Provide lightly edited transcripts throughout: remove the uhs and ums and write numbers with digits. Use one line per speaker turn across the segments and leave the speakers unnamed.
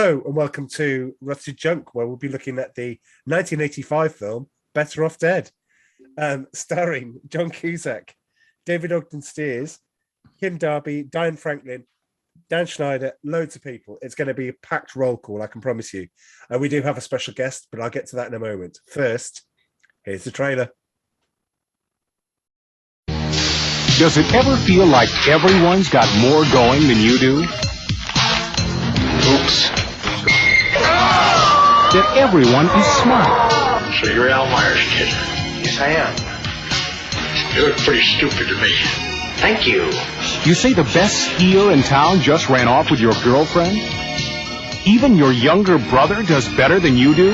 Hello and welcome to Rusty Junk, where we'll be looking at the 1985 film Better Off Dead, starring John Cusack, David Ogden Stiers, Kim Darby, Diane Franklin, Dan Schneider, loads of people. It's going to be a packed roll call, I can promise you. And we do have a special guest, but I'll get to that in a moment. First, here's the trailer.
Does it ever feel like everyone's got more going than you do?
Oops.
That everyone is smart.
So you're Al Myers' kid?
Yes, I am.
You look pretty stupid to me.
Thank you.
You say the best skier in town just ran off with your girlfriend? Even your younger brother does better than you do?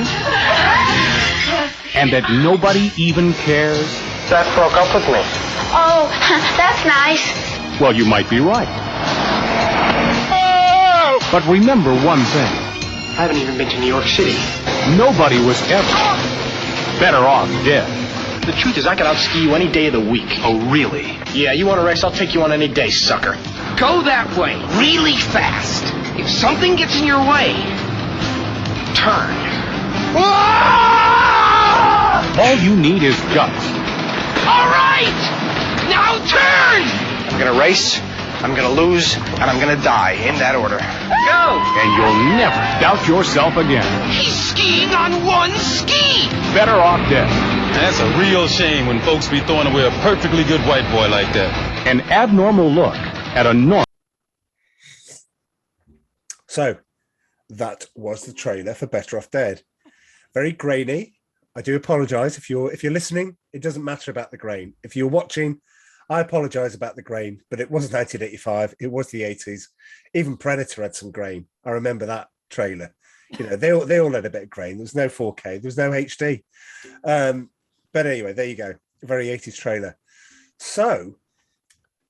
And that nobody even cares?
Zach broke up with me.
Oh, that's nice.
Well, you might be right. But remember one thing.
I haven't even been to New York City.
Nobody was ever better off dead.
The truth is, I can out-ski you any day of the week.
Oh, really?
Yeah, you want a race? I'll take you on any day, sucker.
Go that way, really fast. If something gets in your way, turn.
All you need is guts.
All right, now turn.
I'm gonna race, I'm gonna lose, and I'm gonna die, in that order.
Go.
And you'll never doubt yourself again.
He's skiing on one ski.
Better off dead.
That's a real shame when folks be throwing away a perfectly good white boy like that.
An abnormal look at a normal.
So, that was the trailer for Better Off Dead. Very grainy. I do apologize if you're listening. It doesn't matter about the grain. If you're watching, I apologize about the grain. But it was 1985. It was the 80s. Even Predator had some grain. I remember that trailer. You know, they all had a bit of grain. There was no 4K. There was no HD. But anyway, there you go. Very 80s trailer. So,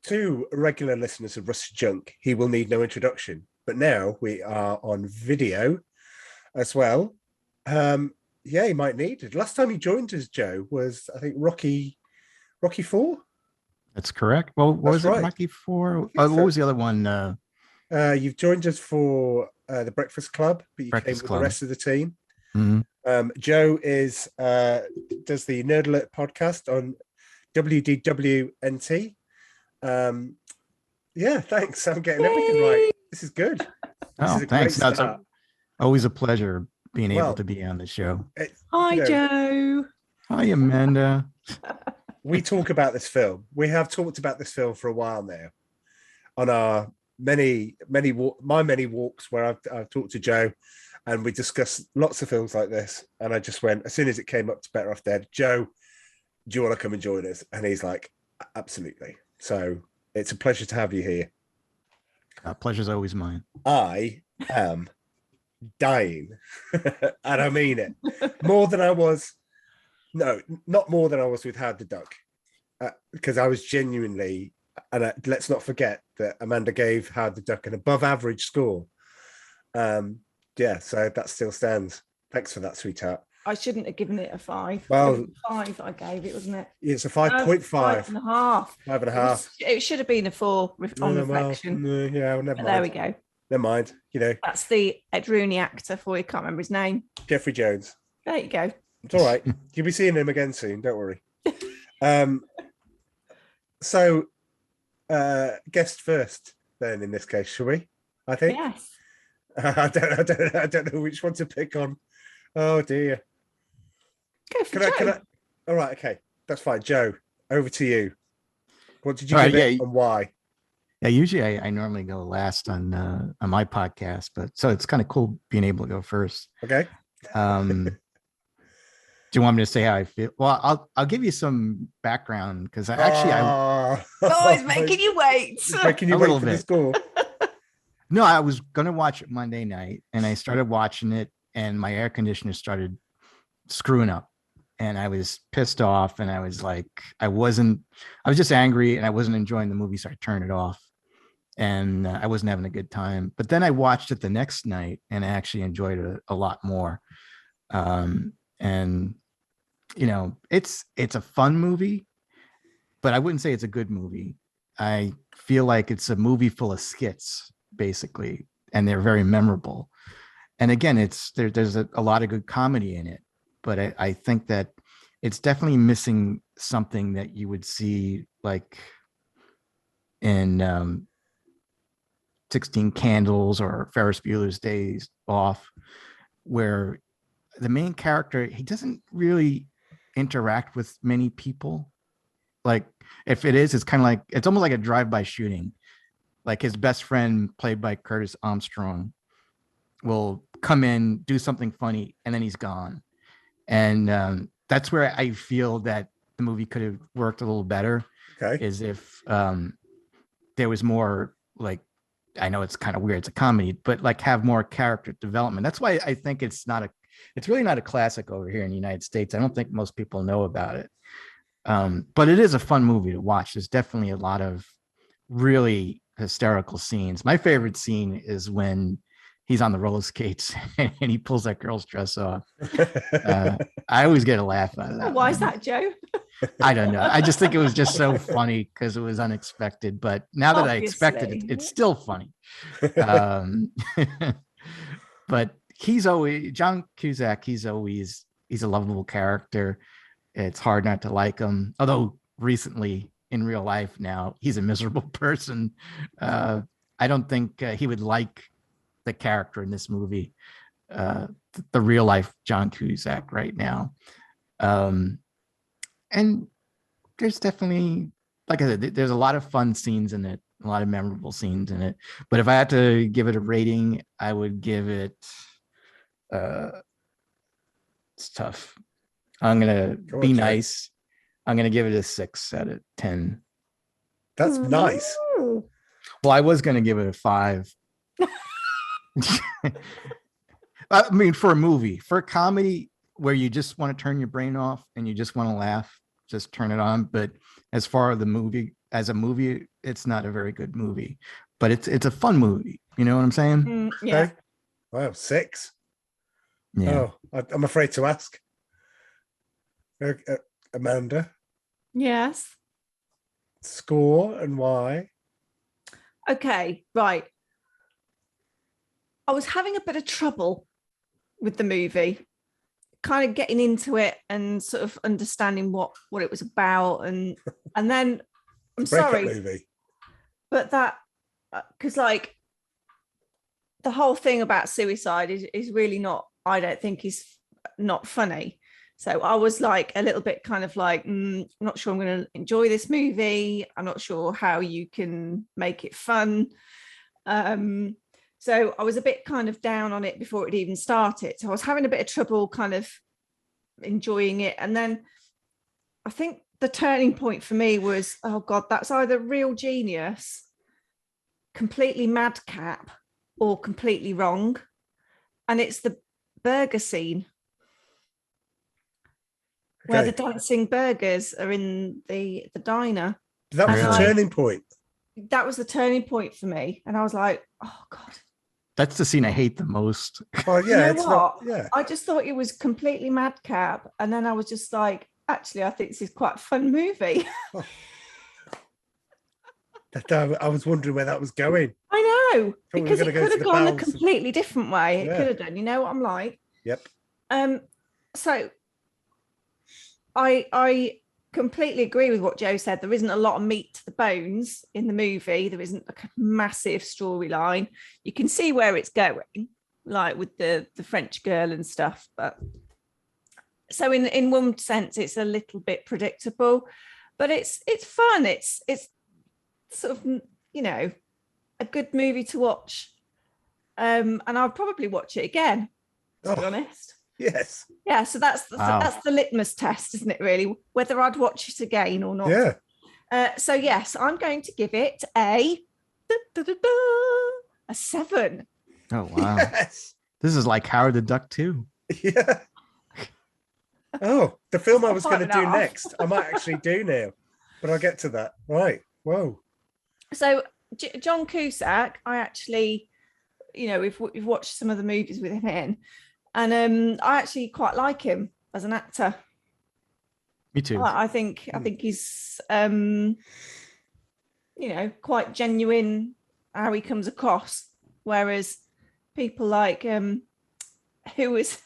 to regular listeners of Rusty Junk, he will need no introduction. But now we are on video as well. Yeah, he might need it. Last time he joined us, Joe, was, I think, Rocky 4?
That's correct. Well, what was
right.
it, Rocky 4? What was the other one?
You've joined us for the Breakfast Club, but you
Breakfast
came
Club.
with the rest of the team.
Mm-hmm.
Joe does the Nerd Alert podcast on WDWNT. Yeah, thanks. I'm getting everything right. This is good. This
Oh,
is a
thanks.
great
That's
start.
always a pleasure being able
Well,
to be on the show.
Hi,
You know,
Joe.
Hi, Amanda.
we talk about this film. We have talked about this film for a while now on our many walks where I've talked to Joe, and we discussed lots of films like this. And I just went, as soon as it came up to Better Off Dead, Joe, do you want to come and join us? And he's like, absolutely. So it's a pleasure to have you here.
Pleasure's always mine.
I am dying, and I mean it more than I was. No, not more than I was with Howard the Duck, because I was genuinely. And let's not forget that Amanda gave Howard the Duck an above-average score. Yeah, so that still stands. Thanks for that, sweetheart.
I shouldn't have given it a 5.
Well,
It was a 5 I gave it, wasn't it?
It's a 5.5.
5.5.
5.5.
It should have been a 4 on reflection.
Yeah, well, never mind.
There we go.
Never mind. You know,
That's the Ed Rooney actor for you. Can't remember his name.
Jeffrey Jones.
There you go.
It's all right. You'll be seeing him again soon. Don't worry. So, guest first, then in this case, shall we? I think.
Yes.
I don't know which one to pick on. Oh dear.
Go for Joe.
Can I? All right. Okay. That's fine. Joe, over to you. What did you
All
give
right,
it and why?
Yeah, usually I normally go last on my podcast, but so it's kind of cool being able to go first.
Okay.
Do you want me to say how I feel? Well, I'll give you some background because I
Oh, he's making you wait.
making you
A
wait
little
for the
bit.
score.
No, I was gonna watch it Monday night, and I started watching it, and my air conditioner started screwing up, and I was pissed off, and I was like, I was just angry, and I wasn't enjoying the movie, so I turned it off, and I wasn't having a good time. But then I watched it the next night, and I actually enjoyed it a lot more. And you know, it's a fun movie, but I wouldn't say it's a good movie. I feel like it's a movie full of skits, basically, and they're very memorable. and again, there's a lot of good comedy in it, but I think that it's definitely missing something that you would see like in 16 Candles or Ferris Bueller's Days Off, where the main character, he doesn't really interact with many people. Like if it is, it's kind of like, it's almost like a drive-by shooting. Like his best friend, played by Curtis Armstrong, will come in, do something funny, and then he's gone. And that's where I feel that the movie could have worked a little better.
Okay.
Is if there was more, like, I know it's kind of weird, it's a comedy, but like have more character development. That's why I think it's really not a classic over here in the United States. I don't think most people know about it. But it is a fun movie to watch. There's definitely a lot of really hysterical scenes. My favorite scene is when he's on the roller skates and he pulls that girl's dress off. I always get a laugh out of that.
Why is that, Joe?
I don't know. I just think it was just so funny because it was unexpected. But now that I expected it, it's still funny. But he's always, John Cusack, he's a lovable character. It's hard not to like him. Although recently in real life now, he's a miserable person. I don't think he would like the character in this movie, the real life John Cusack right now. And there's definitely, like I said, there's a lot of fun scenes in it, a lot of memorable scenes in it. But if I had to give it a rating, I would give it, it's tough. I'm going to be nice. I'm going to give it a 6 out of 10.
That's nice.
Well, I was going to give it a 5. I mean, for a movie, for a comedy where you just want to turn your brain off and you just want to laugh, just turn it on. But as far as the movie, as a movie, it's not a very good movie, but it's a fun movie. You know what I'm saying?
Yeah.
Okay. Wow, 6.
Yeah.
Oh, I'm afraid to ask. Amanda,
Yes.
score and why?
Okay, right. I was having a bit of trouble with the movie, kind of getting into it and sort of understanding what it was about, and then I'm sorry,
Movie.
but that because like the whole thing about suicide is really not, I don't think, is not funny. So I was like a little bit kind of like, I'm not sure I'm going to enjoy this movie. I'm not sure how you can make it fun. So I was a bit kind of down on it before it even started. So I was having a bit of trouble kind of enjoying it. And then I think the turning point for me was, oh God, that's either real genius, completely madcap, or completely wrong. And it's the burger scene. Where the dancing burgers are in the diner.
That was the turning point.
That was the turning point for me. And I was like, oh God.
That's the scene I hate the most.
Well, yeah,
you know
yeah.
I just thought it was completely madcap. And then I was just like, actually, I think this is quite a fun movie.
I was wondering where that was going.
I know. Because it could have gone a completely different way. It could have done. You know what I'm like?
Yep.
So I completely agree with what Joe said. There isn't a lot of meat to the bones in the movie. There isn't like a massive storyline. You can see where it's going, like with the French girl and stuff. But so in one sense, it's a little bit predictable, but it's fun. It's sort of, you know, a good movie to watch. And I'll probably watch it again, to be honest.
Yes.
Yeah, so that's the litmus test, isn't it, really? Whether I'd watch it again or not.
Yeah.
So yes, I'm going to give it a 7.
Oh wow.
Yes.
This is like Howard the Duck too.
Yeah. Oh, the film I was going to do next, I might actually do now, but I'll get to that. Right. Whoa.
So John Cusack, I actually, you know, we've watched some of the movies with him in. And I actually quite like him as an actor.
Me too.
I think he's you know, quite genuine how he comes across. Whereas people like who is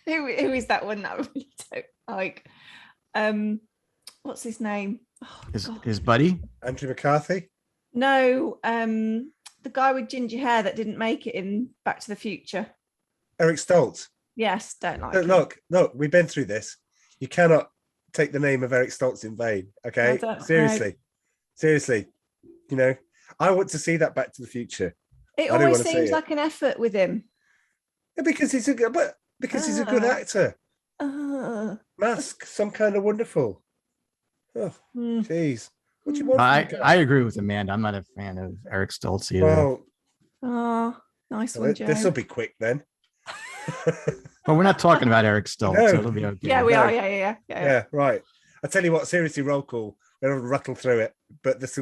who is that one that I really don't like? What's his name? Oh,
His buddy?
Andrew McCarthy.
No, the guy with ginger hair that didn't make it in Back to the Future.
Eric Stoltz.
Yes, don't like him.
Look, we've been through this. You cannot take the name of Eric Stoltz in vain. Okay, seriously. You know, I want to see that Back to the Future.
It always seems like an effort with him.
Yeah, because he's a good actor. Mask, some kind of wonderful. Oh, jeez. What do you want?
I agree with Amanda. I'm not a fan of Eric Stoltz either.
Well,
nice one, Joe.
This will be quick then.
But we're not talking about Eric Stoltz, so it'll be okay.
Yeah, we are. Yeah,
right. I tell you what, seriously, roll call. We're gonna rattle through it, but there's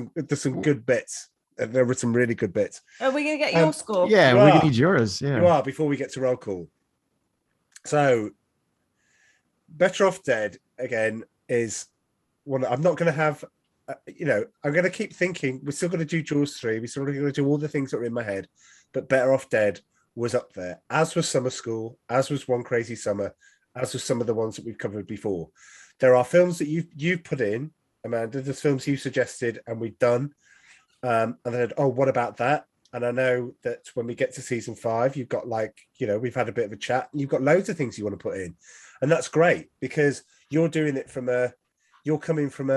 some good bits. There were some really good bits.
Are we gonna get your score?
Yeah, we're gonna need yours. Yeah,
you are. Before we get to roll call. So, Better Off Dead again is one. I'm not going to have. I'm going to keep thinking. We're still going to do Jaws 3. We're still going to do all the things that are in my head. But Better Off Dead was up there, as was Summer School, as was One Crazy Summer, as was some of the ones that we've covered before. There are films that you've put in, Amanda. There's films you suggested and we've done. And then, what about that? And I know that when we get to season 5, you've got we've had a bit of a chat and you've got loads of things you want to put in. And that's great because you're doing it you're coming from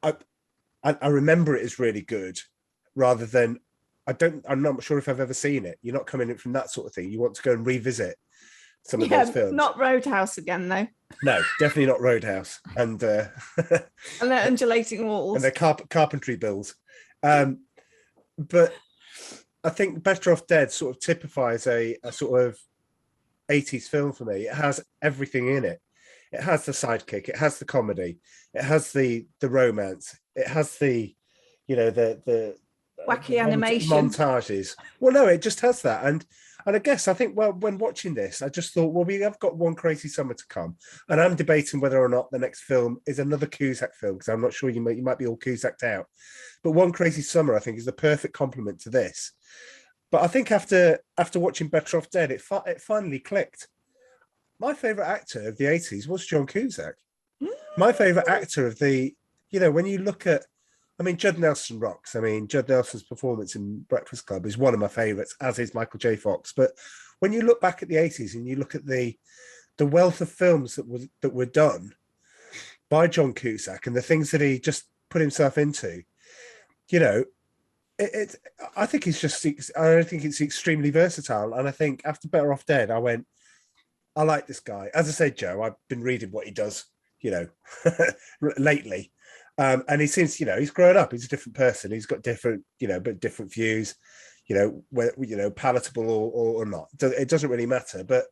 I remember it is really good rather than I'm not sure if I've ever seen it. You're not coming in from that sort of thing. You want to go and revisit some of those films.
Not Roadhouse again, though.
No, definitely not Roadhouse. And
and their undulating walls.
And their carpentry bills. But I think Better Off Dead sort of typifies a sort of 80s film for me. It has everything in it. It has the sidekick. It has the comedy. It has the romance. It has the
wacky animation
montages. Well, no, it just has that. And I guess I think when watching this, I just thought, well, we have got One Crazy Summer to come, and I'm debating whether or not the next film is another Cusack film because I'm not sure you might be all Cusacked out. But One Crazy Summer, I think, is the perfect complement to this. But I think after watching Better Off Dead, it finally clicked. My favorite actor of the 80s was John Cusack. My favorite actor of when you look at, Judd Nelson rocks. Judd Nelson's performance in Breakfast Club is one of my favorites, as is Michael J. Fox. But when you look back at the 80s and you look at the wealth of films that were done by John Cusack and the things that he just put himself into, I think it's extremely versatile. And I think after Better Off Dead, I went, I like this guy. As I said, Joe, I've been reading what he does, lately. And he seems, he's grown up. He's a different person. He's got different, but different views, palatable or not. It doesn't really matter. But,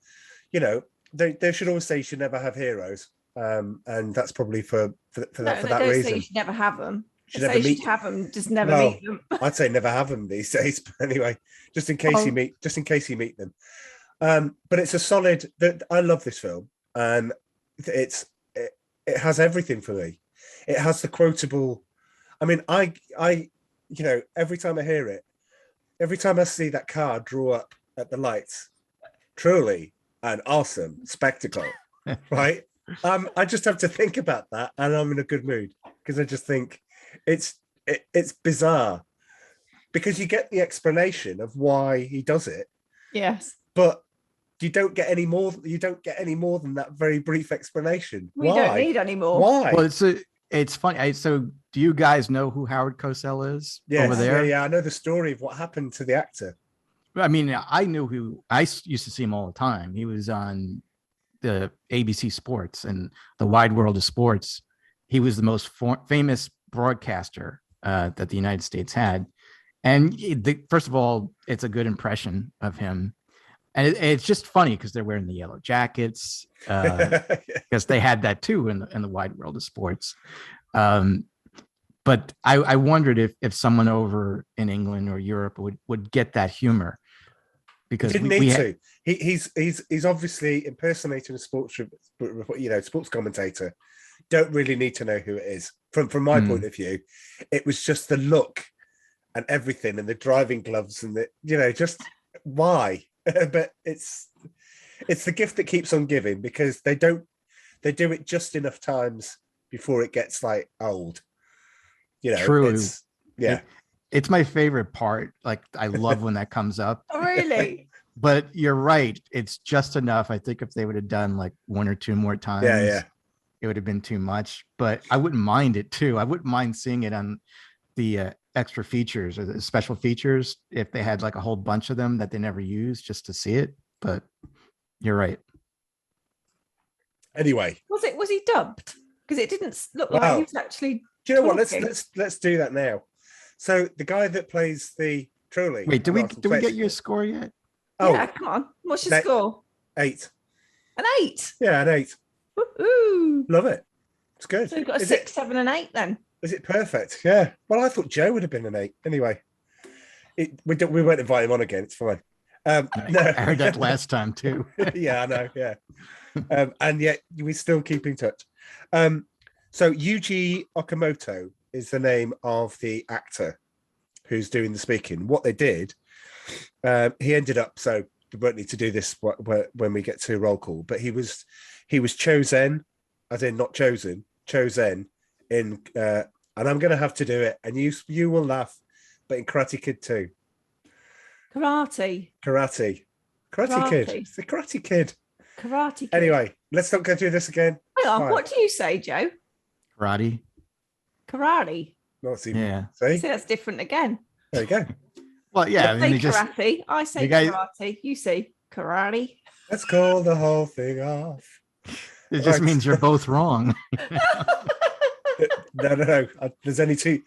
they should always say you should never have heroes. And that's probably for that reason.
You should never have them.
Should
have them, just never meet them.
I'd say never have them these days. But anyway, just in case you meet them. But it's a solid. I love this film, and it has everything for me. It has the quotable. I every time I hear it, every time I see that car draw up at the lights, truly an awesome spectacle, right? I just have to think about that, and I'm in a good mood because I just think it's bizarre because you get the explanation of why he does it.
Yes,
but you don't get any more. You don't get any more than that very brief explanation.
We don't need any more.
Why?
Well, it's funny. So, do you guys know who Howard Cosell is over there?
Yeah. I know the story of what happened to the actor.
I used to see him all the time. He was on the ABC Sports and the Wide World of Sports. He was the most famous broadcaster that the United States had. And first of all, it's a good impression of him. And it's just funny because they're wearing the yellow jackets because they had that too in the Wide World of Sports. But I wondered if someone over in England or Europe would get that humor because
he didn't need to. He's obviously impersonating a sports commentator. Don't really need to know who it is. From my point of view, it was just the look and everything and the driving gloves and just why. but it's the gift that keeps on giving, because they do it just enough times before it gets like old. You know,
True.
Yeah.
It's my favorite part. Like, I love when that comes up.
Oh, really?
But you're right. It's just enough. I think if they would have done like one or two more times, it would have been too much. But I wouldn't mind it too. I wouldn't mind seeing it on the extra features or the special features if they had like a whole bunch of them that they never used, just to see it. But you're right.
Was he dubbed? Because it didn't look like he was actually.
Do you know
talking.
what? Let's do that now. So the guy that plays the trolley.
Wait, did we get your score yet?
Oh,
yeah, come on. What's your score?
8.
An 8.
Yeah, an 8.
Woo-hoo.
Love it. It's good.
So you've got a 6, 7, and 8 then.
Is it perfect? Yeah. Well, I thought Joe would have been an 8. Anyway, we won't invite him on again. It's fine. No.
I heard that last time too.
Yeah, I know. Yeah. And yet we still keep in touch. So Yuji Okamoto is the name of the actor who's doing the speaking. What they did, he ended up, so we won't need to do this when we get to roll call, but he was chosen, as in not chosen, chosen in, and I'm going to have to do it, and you will laugh, but in Karate Kid 2.
Karate
Kid. It's the Karate Kid.
Karate Kid.
Anyway, let's not go through this again.
Hang on, what do you say, Joe?
Karate.
Not even.
Yeah.
See,
that's different again.
there you go.
Well, yeah.
You say karate. I say karate. You say karate.
Let's call the whole thing off.
It just means you're both wrong.
No. There's only two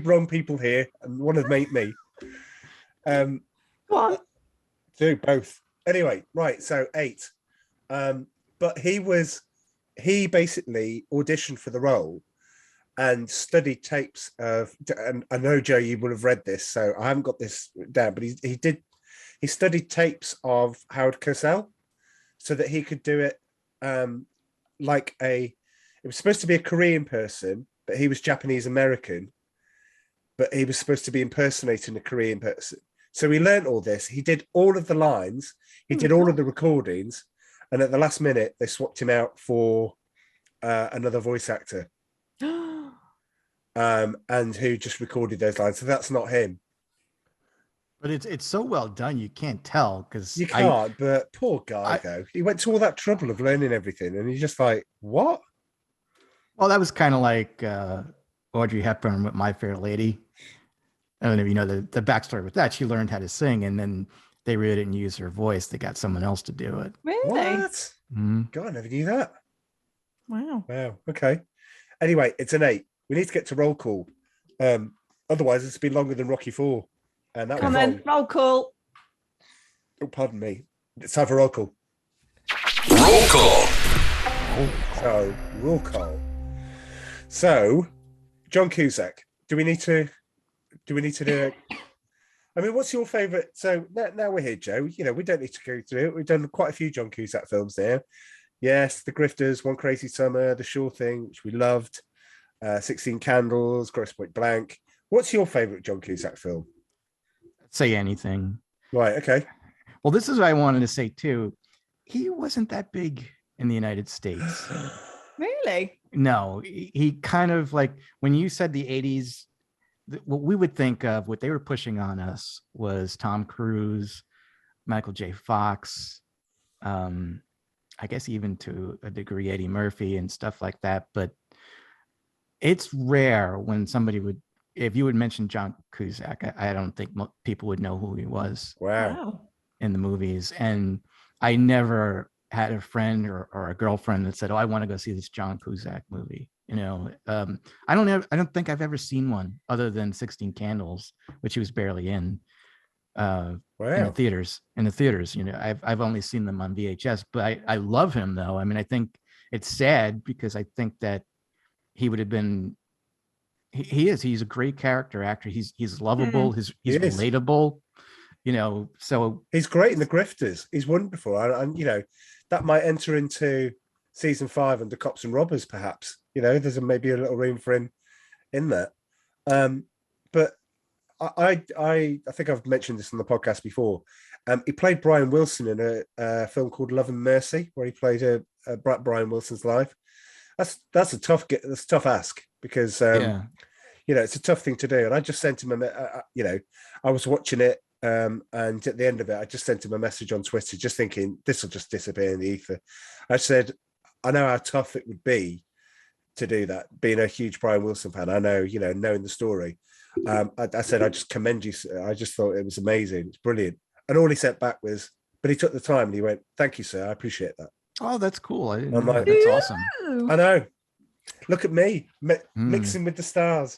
wrong people here, and one of them ain't me.
What?
Do both. Anyway, right. So 8. But he basically auditioned for the role and studied tapes of. And I know, Joe, you would have read this, so I haven't got this down. But he studied tapes of Howard Cosell so that he could do it it was supposed to be a Korean person, but he was Japanese American, but he was supposed to be impersonating a Korean person. So he learned all this. He did all of the lines. He did all of the recordings. And at the last minute, they swapped him out for another voice actor. And who just recorded those lines. So that's not him.
But it's so well done, you can't tell, because
you can't. But poor guy, though, he went to all that trouble of learning everything, and he's just like, what?
Well, that was kind of like Audrey Hepburn with My Fair Lady. I don't know if you know the backstory with that. She learned how to sing, and then they really didn't use her voice. They got someone else to do it.
Really?
What?
Mm-hmm.
God, I never knew that.
Wow.
Okay. Anyway, it's an 8. We need to get to roll call. Otherwise, it's been longer than Rocky 4. And that
Come on, roll call.
Oh, pardon me. It's time for roll call.
Roll call.
So, roll call. So, John Cusack. Do we need to do it? I mean, what's your favorite? So now we're here, Joe. You know, we don't need to go through it. We've done quite a few John Cusack films there. Yes, The Grifters, One Crazy Summer, The Sure Thing, which we loved. 16 Candles, Grosse Pointe Blank. What's your favorite John Cusack film?
Say anything.
Right. Okay.
Well, this is what I wanted to say too. He wasn't that big in the United States.
Really?
No, he kind of like, when you said the 80s, what we would think of, what they were pushing on us was Tom Cruise, Michael J. Fox, I guess even to a degree Eddie Murphy and stuff like that. But it's rare when somebody would, if you would mention John Cusack, I don't think people would know who he was.
Wow.
In the movies. And I never had a friend or a girlfriend that said, oh, I want to go see this John Cusack movie. You know, I don't think I've ever seen one other than 16 Candles, which he was barely in in the theaters. You know, I've only seen them on VHS, but I love him though. I mean, I think it's sad because I think that he would have been, he's a great character actor. He's lovable. He's relatable, you know, so
he's great in The Grifters. He's wonderful. And you know, that might enter into season 5 under Cops and Robbers, perhaps. You know, there's maybe a little room for him in that. But I think I've mentioned this on the podcast before. He played Brian Wilson in a film called Love and Mercy, where he played a Brian Wilson's life. That's a tough ask because it's a tough thing to do. And I just sent him I was watching it, and at the end of it, I just sent him a message on Twitter, just thinking this will just disappear in the ether. I said, I know how tough it would be to do that, being a huge Brian Wilson fan. I know, knowing the story. I said, I just commend you. I just thought it was amazing. It's brilliant. And all he sent back was, but he took the time and he went, "Thank you, sir. I appreciate that."
Oh, that's cool. I didn't
I'm
know
like,
that. That's awesome.
I know. Look at me mixing with the stars.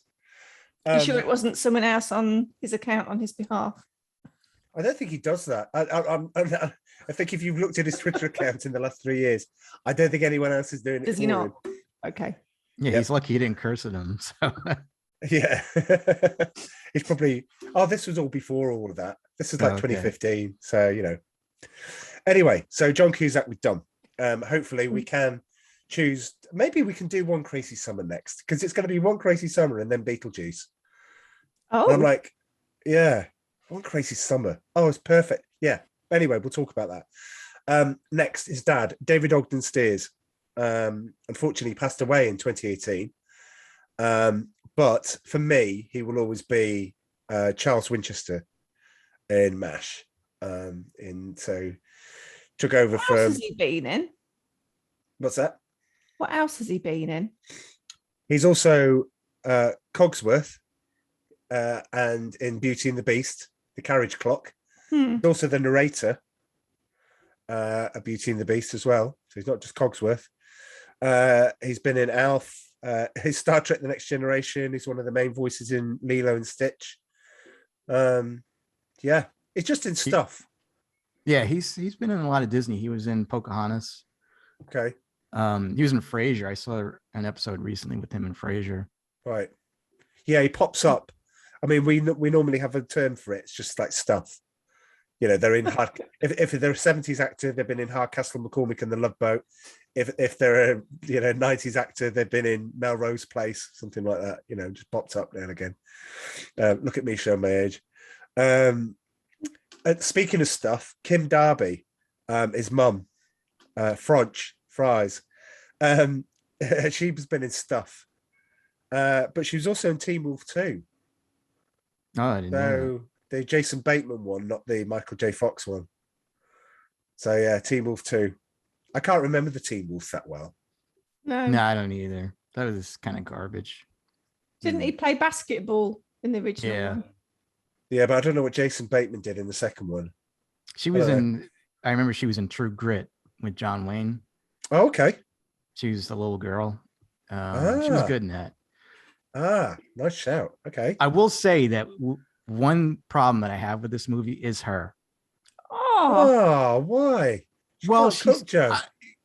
You sure it wasn't someone else on his account on his behalf?
I don't think he does that. I think if you've looked at his Twitter account in the last 3 years, I don't think anyone else is doing it.
Does he not? Okay.
Yeah, he's lucky he didn't curse at him. So.
Yeah. He's probably, this was all before all of that. This is like 2015. So, Anyway, so John Cusack, we've done. Hopefully we can choose, maybe we can do One Crazy Summer next, because it's going to be One Crazy Summer and then Beetlejuice.
Oh.
And I'm like, yeah, One Crazy Summer. Oh, it's perfect. Yeah. Anyway, we'll talk about that. Next is Dad, David Ogden Stiers. Unfortunately, he passed away in 2018. But for me, he will always be Charles Winchester in MASH. So took over
what
from.
What else has he been in?
What's that?
What else has he been in?
He's also Cogsworth and in Beauty and the Beast, the carriage clock. He's also the narrator of Beauty and the Beast as well. So he's not just Cogsworth. He's been in Alf. His Star Trek: The Next Generation. He's one of the main voices in Lilo and Stitch. Yeah, it's just in stuff.
He's been in a lot of Disney. He was in Pocahontas.
Okay.
He was in Frasier. I saw an episode recently with him in Frasier.
Right. Yeah, he pops up. I mean, we normally have a term for it. It's just like stuff. They're in if they're a 70s actor, they've been in Hardcastle, McCormick and the Love Boat. If they're a 90s actor, they've been in Melrose Place, something like that. Just popped up now and again. Look at me showing my age. Speaking of stuff, Kim Darby, his mum, Fries. She's been in stuff, but she was also in Teen Wolf 2.
Oh, I didn't know.
The Jason Bateman one, not the Michael J. Fox one. So yeah, Teen Wolf 2. I can't remember the Teen Wolf that well.
No, I don't either. That was kind of garbage.
Didn't he play basketball in the original one?
Yeah, but I don't know what Jason Bateman did in the second one.
She was I remember she was in True Grit with John Wayne.
Oh, okay.
She was the little girl. She was good in that.
Nice shout. Okay.
I will say that one problem that I have with this movie is her.
Oh, why?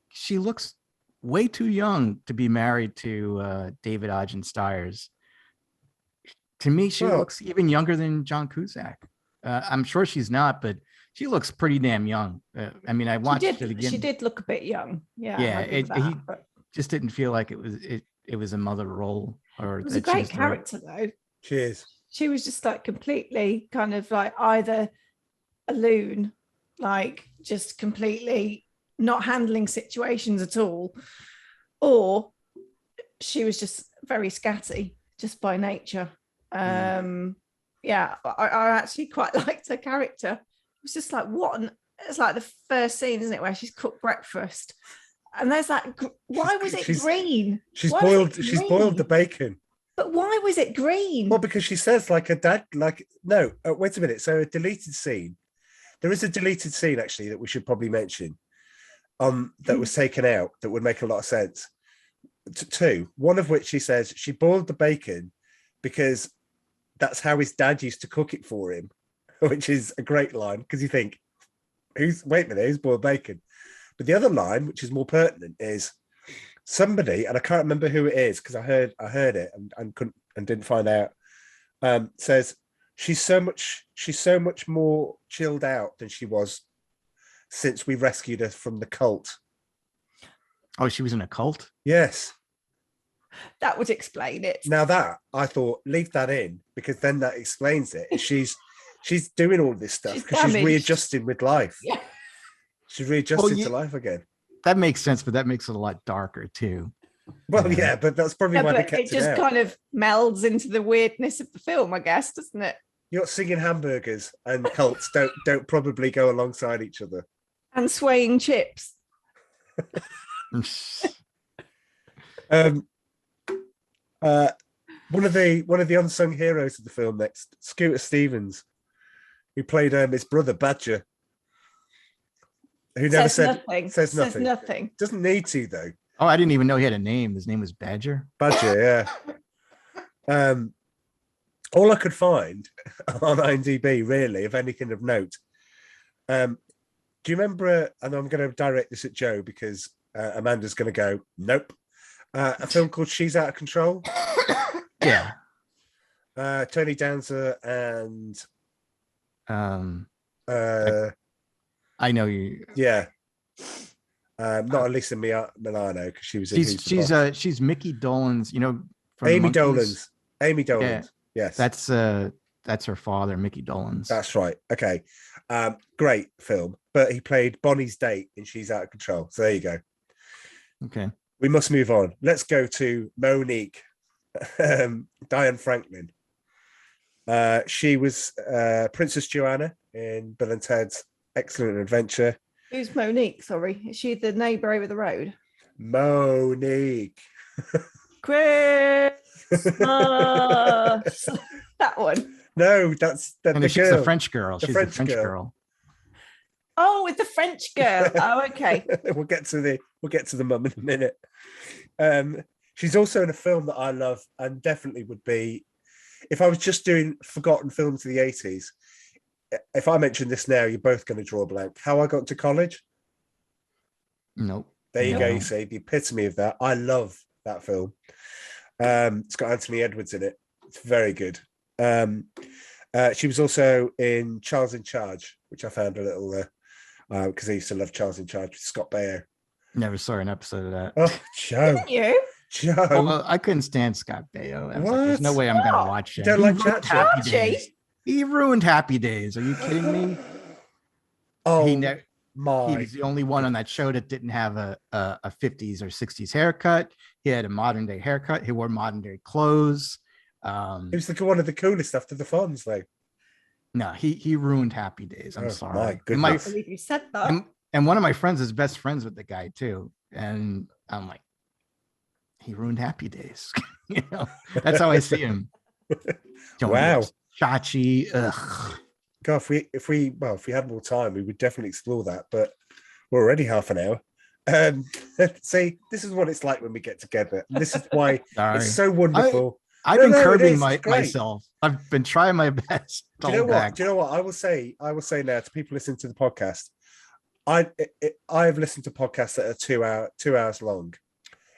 She looks way too young to be married to David Ogden Stiers. To me, she looks even younger than John Cusack. I'm sure she's not, but she looks pretty damn young. I mean, I watched it again.
She did look a bit young. Yeah.
He just didn't feel like it was a mother role. Or
it was a great character though.
Cheers.
She was just like completely kind of like either a loon, like just completely not handling situations at all, or she was just very scatty just by nature. Yeah, I actually quite liked her character. It was just like it's like the first scene, isn't it, where she's cooked breakfast and there's that. Why was it green? She's boiled
the bacon.
But why was it green?
Well, because she says like a dad, like, no, wait a minute. So a deleted scene. There is a deleted scene actually that we should probably mention that was taken out that would make a lot of sense. Two, one of which she says she boiled the bacon because that's how his dad used to cook it for him, which is a great line because you think, who's boiled bacon? But the other line, which is more pertinent, is somebody, and I can't remember who it is because I heard it and didn't find out. Says she's so much more chilled out than she was since we rescued her from the cult.
Oh, she was in a cult?
Yes.
That would explain it.
Now that I thought, leave that in because then that explains it. She's she's doing all this stuff
She's
because she's
damaged.
readjusting with life.
Yeah.
She's readjusting
Well,
to life again.
That makes sense, but that makes it a lot darker too.
Well,
Yeah.
yeah, but that's probably
Yeah,
why they
but
kept
it just
out.
kind of melds into the weirdness of the film, I guess, doesn't it?
You're not singing hamburgers and cults don't probably go alongside each other.
And swaying chips.
Um, one of the unsung heroes of the film next, Scooter Stevens, who played his brother Badger, who never says nothing. Doesn't need to though.
Oh, I didn't even know he had a name. His name was Badger.
Badger, yeah. All I could find on IMDb, really, of anything of note. Do you remember? And I'm going to direct this at Joe because Amanda's going to go, nope. A film called She's Out of Control.
Yeah.
Tony Danza and
I know you.
Yeah. Not Elisa Milano because she was in Who's the Boss?
She's Mickey Dolenz, from
Amy
Monkeys.
Dolenz. Amy Dolenz.
Yeah.
Yes.
That's her father, Mickey Dolenz.
That's right. Okay. Great film. But he played Bonnie's date in She's Out of Control. So there you go.
Okay.
We must move on. Let's go to Monique, Diane Franklin. She was Princess Joanna in Bill and Ted's Excellent Adventure.
Who's Monique? Sorry. Is she the neighbour over the road?
Monique.
Christmas. That one.
No, that's the
she's
girl.
the French girl. She's the French girl.
Oh, with the French girl. Oh, okay.
we'll get to the mum in a minute. She's also in a film that I love and definitely would be, if I was just doing forgotten films of the 80s, if I mention this now, you're both going to draw a blank. How I Got to College?
Nope.
There you
No.
go, you see, the epitome of that. I love that film. It's got Anthony Edwards in it. It's very good. She was also in Charles in Charge, which I found a little, because I used to love Charles in Charge with Scott Baio.
Never saw an episode of that.
Oh, Joe.
Didn't you?
Joe.
Well, I couldn't stand Scott Baio. I was like, there's no way I'm going to watch
You
it.
don't like Chachi?
Happy Days. He ruined Happy Days. Are you kidding me?
Oh,
He
my.
was the only one on that show that didn't have a 50s or 60s haircut. He had a modern day haircut. He wore modern day clothes.
He was one of the coolest after the Fonz, though.
No, he ruined Happy Days. I'm
Oh,
sorry.
my
And
goodness.
I believe you said that.
and one of my friends is best friends with the guy too. And I'm like, he ruined Happy Days. That's how I see him.
Wow.
Chachi. Ugh.
God, if we had more time, we would definitely explore that. But we're already half an hour. See, this is what it's like when we get together. And this is why
Sorry.
it's so wonderful.
I've been
it
curbing
is. It's great.
myself. I've been trying my best.
Do you know what? Do you know what I will say? I will say now to people listening to the podcast. I've listened to podcasts that are 2 hours long.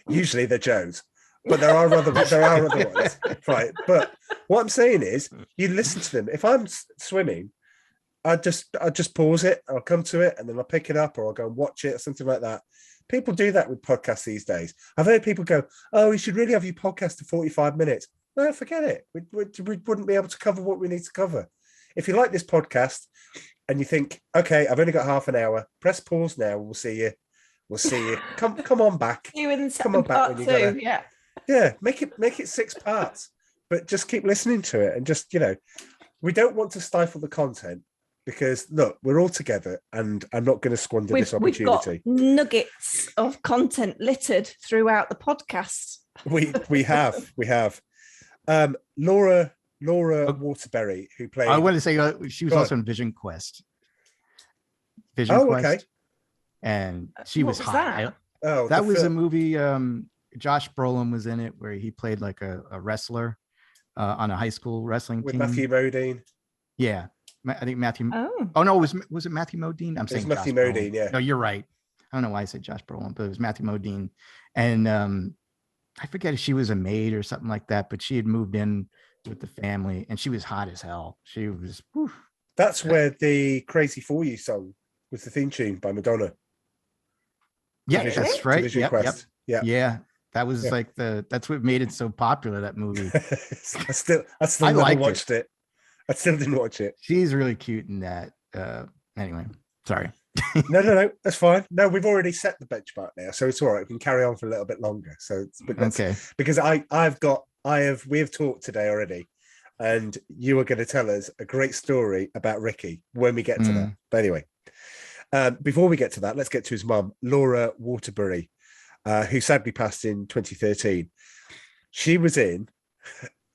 Usually they're Joe's, but there are other ones, right? But what I'm saying is, you listen to them. If I'm swimming, I just pause it. I'll come to it, and then I'll pick it up, or I'll go and watch it, or something like that. People do that with podcasts these days. I've heard people go, "Oh, we should really have you podcast to 45 minutes." No, forget it. We wouldn't be able to cover what we need to cover. If you like this podcast and you think, okay, I've only got half an hour, press pause now. We'll see you. We'll see you. Come on back.
You in
Come on back
part
when you
two,
gotta.
yeah.
Yeah, make it 6 parts, but just keep listening to it and just, we don't want to stifle the content because look, we're all together and I'm not going to squander this
We've got
opportunity.
nuggets of content littered throughout the podcast.
We have. Laura Waterbury, who played.
I want to say she was
Go
also in Vision Quest. Vision Quest.
Okay.
And she
What
was
was
hot.
that?
That was a movie. Josh Brolin was in it, where he played like a wrestler on a high school wrestling
with
team.
Matthew Modine.
Yeah, I think Matthew.
Oh,
Oh no, was it Matthew Modine? I'm saying
Matthew
Josh
Modine,
Brolin.
yeah.
No, you're right. I don't know why I said Josh Brolin, but it was Matthew Modine, and I forget if she was a maid or something like that, but she had moved in with the family, and she was hot as hell. She was. Whew.
That's where the "Crazy for You" song was the theme tune by Madonna.
Yeah,
Vision-
that's right.
Vision
Yep,
Quest.
yep.
Yeah.
Yeah, that was
Yeah.
like that's what made it so popular. That movie.
I still
I
never
liked
watched it. I still didn't watch it.
She's really cute in that. Anyway, sorry.
No, that's fine. No, we've already set the benchmark now, so it's all right. We can carry on for a little bit longer. So,
Okay.
Because we have talked today already, and you are going to tell us a great story about Ricky when we get to that. But anyway, before we get to that, let's get to his mum, Laura Waterbury, who sadly passed in 2013. She was in,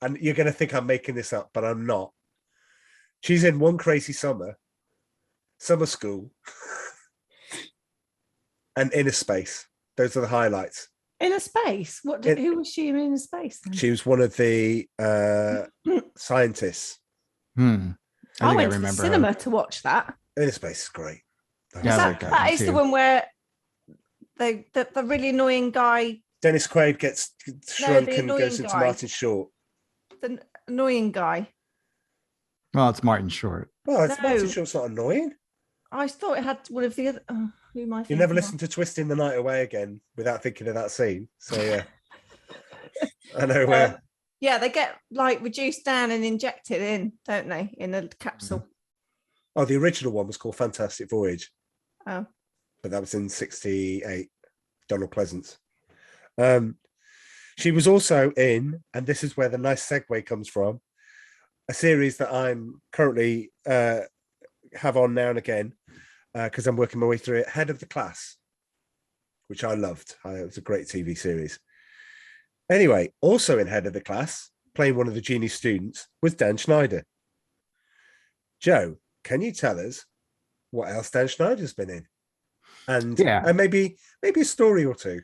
and you're going to think I'm making this up, but I'm not. She's in One Crazy Summer School, and Inner Space. Those are the highlights.
Inner Space? Who was she in Inner Space then?
She was one of the scientists.
I went to the cinema to watch that.
Inner Space is great.
That is the one where the really annoying guy.
Dennis Quaid gets shrunk and goes into
guy.
Martin Short.
The annoying guy.
Well, it's Martin Short.
Well, Martin Short's not annoying.
I thought it had one of the other. Who am I thinking?
You never listened to Twisting the Night Away again without thinking of that scene. So yeah, I know where.
Yeah, they get like reduced down and injected in, don't they, in a capsule?
Oh, the original one was called Fantastic Voyage.
Oh,
but that was in '68. Donald Pleasance. She was also in, and this is where the nice segue comes from, a series that I'm currently have on now and again because I'm working my way through it. Head of the Class, which I loved. It was a great TV series. Anyway, also in Head of the Class, playing one of the Genie students, was Dan Schneider. Joe, can you tell us what else Dan Schneider's been in? And maybe a story or two.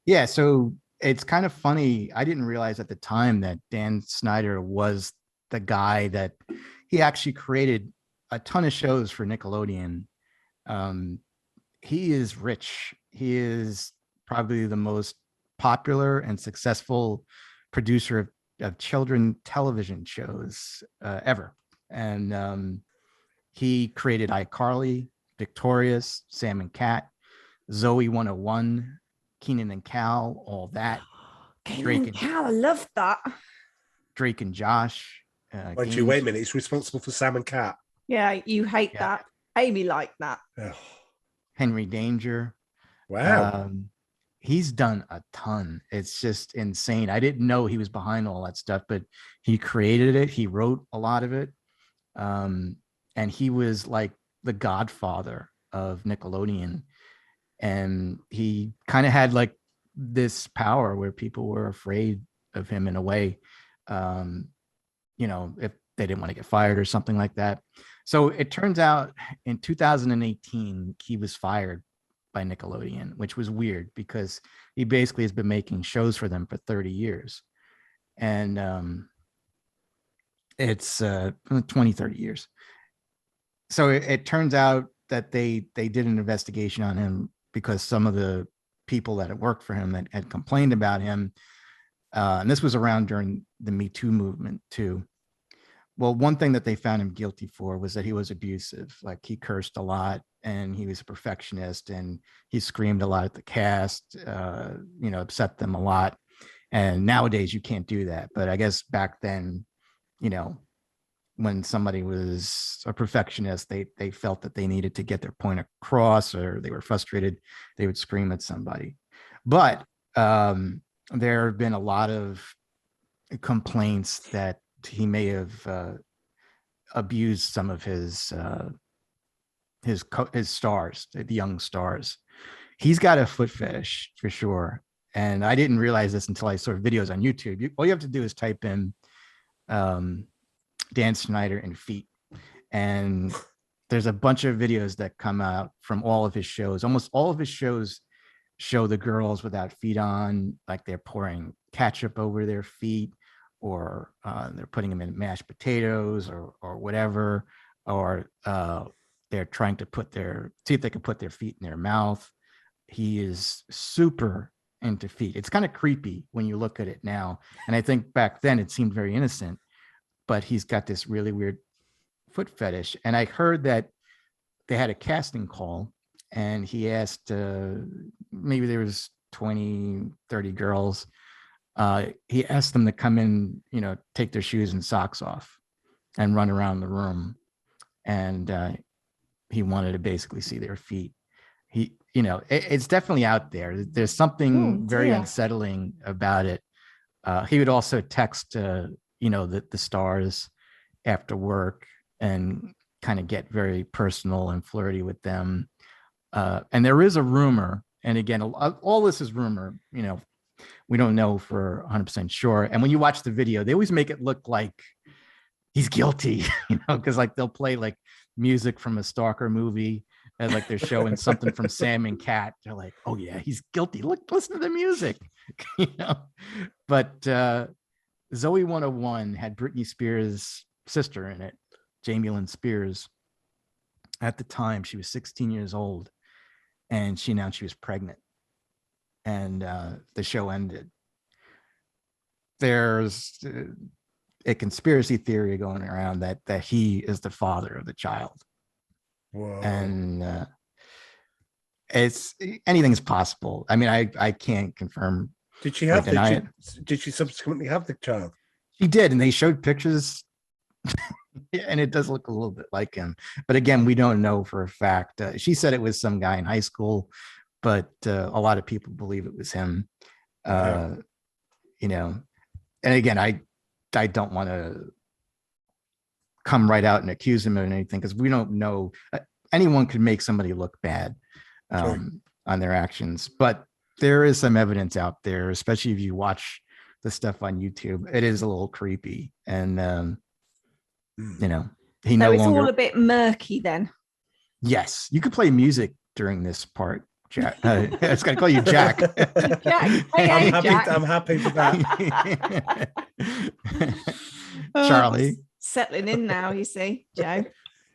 Yeah, so it's kind of funny. I didn't realize at the time that Dan Schneider was the guy that he actually created a ton of shows for Nickelodeon. He is rich. He is probably the most popular and successful producer of children television shows ever. And he created iCarly, Victorious, Sam and Cat, Zoe 101, Keenan and Cal, all that.
Keenan and Cal, I love that.
Drake and Josh.
Wait a minute, he's responsible for Sam and Cat.
Yeah, you hate that. Amy liked that.
Oh.
Henry Danger.
Wow.
He's done a ton. It's just insane. I didn't know he was behind all that stuff, but he created it. He wrote a lot of it. And he was like the godfather of Nickelodeon. And he kind of had like this power where people were afraid of him in a way, if they didn't want to get fired or something like that. So it turns out in 2018, he was fired by Nickelodeon, which was weird because he basically has been making shows for them for 30 years. And it's 20, 30 years. So it turns out that they did an investigation on him because some of the people that had worked for him that had complained about him. And this was around during the Me Too movement too. Well, one thing that they found him guilty for was that he was abusive. Like he cursed a lot and he was a perfectionist and he screamed a lot at the cast, upset them a lot. And nowadays you can't do that. But I guess back then, when somebody was a perfectionist, they felt that they needed to get their point across or they were frustrated, they would scream at somebody. But there have been a lot of complaints that he may have abused some of his stars, the young stars. He's got a foot fetish for sure. And I didn't realize this until I saw videos on YouTube. All you have to do is type in Dan Schneider and feet. And there's a bunch of videos that come out from all of his shows. Almost all of his shows show the girls without feet on, like they're pouring ketchup over their feet, or they're putting them in mashed potatoes or whatever, or they're trying to see if they can put their feet in their mouth. He is super into feet. It's kind of creepy when you look at it now. And I think back then it seemed very innocent, but he's got this really weird foot fetish. And I heard that they had a casting call and he asked, maybe there was 20, 30 girls. He asked them to come in, take their shoes and socks off. and run around the room. And he wanted to basically see their feet. It's definitely out there. There's something very unsettling about it. He would also text, the stars after work and kind of get very personal and flirty with them. And there is a rumor, and again, all this is rumor, we don't know for 100% sure. And when you watch the video, they always make it look like he's guilty, because like they'll play like music from a stalker movie, and like they're showing something from Sam and Cat. They're like, oh yeah, he's guilty. Look, listen to the music, But Zoe 101 had Britney Spears' sister in it, Jamie Lynn Spears. At the time, she was 16 years old, and she announced she was pregnant. And the show ended. There's a conspiracy theory going around that he is the father of the child.
Whoa.
And it's anything's possible. I mean, I can't confirm.
Did she have did she subsequently have the child?
She did, and they showed pictures. And it does look a little bit like him, but again, we don't know for a fact. She said it was some guy in high school, but a lot of people believe it was him. And again, I don't want to come right out and accuse him of anything, because we don't know. Anyone could make somebody look bad on their actions, but there is some evidence out there, especially if you watch the stuff on YouTube. It is a little creepy, and he no
it's
longer.
All a bit murky then.
Yes, you could play music during this part, Jack. It's going to call you Jack.
Jack. Hey, Jack.
I'm happy for that.
Charlie.
Settling in now, you see, Joe.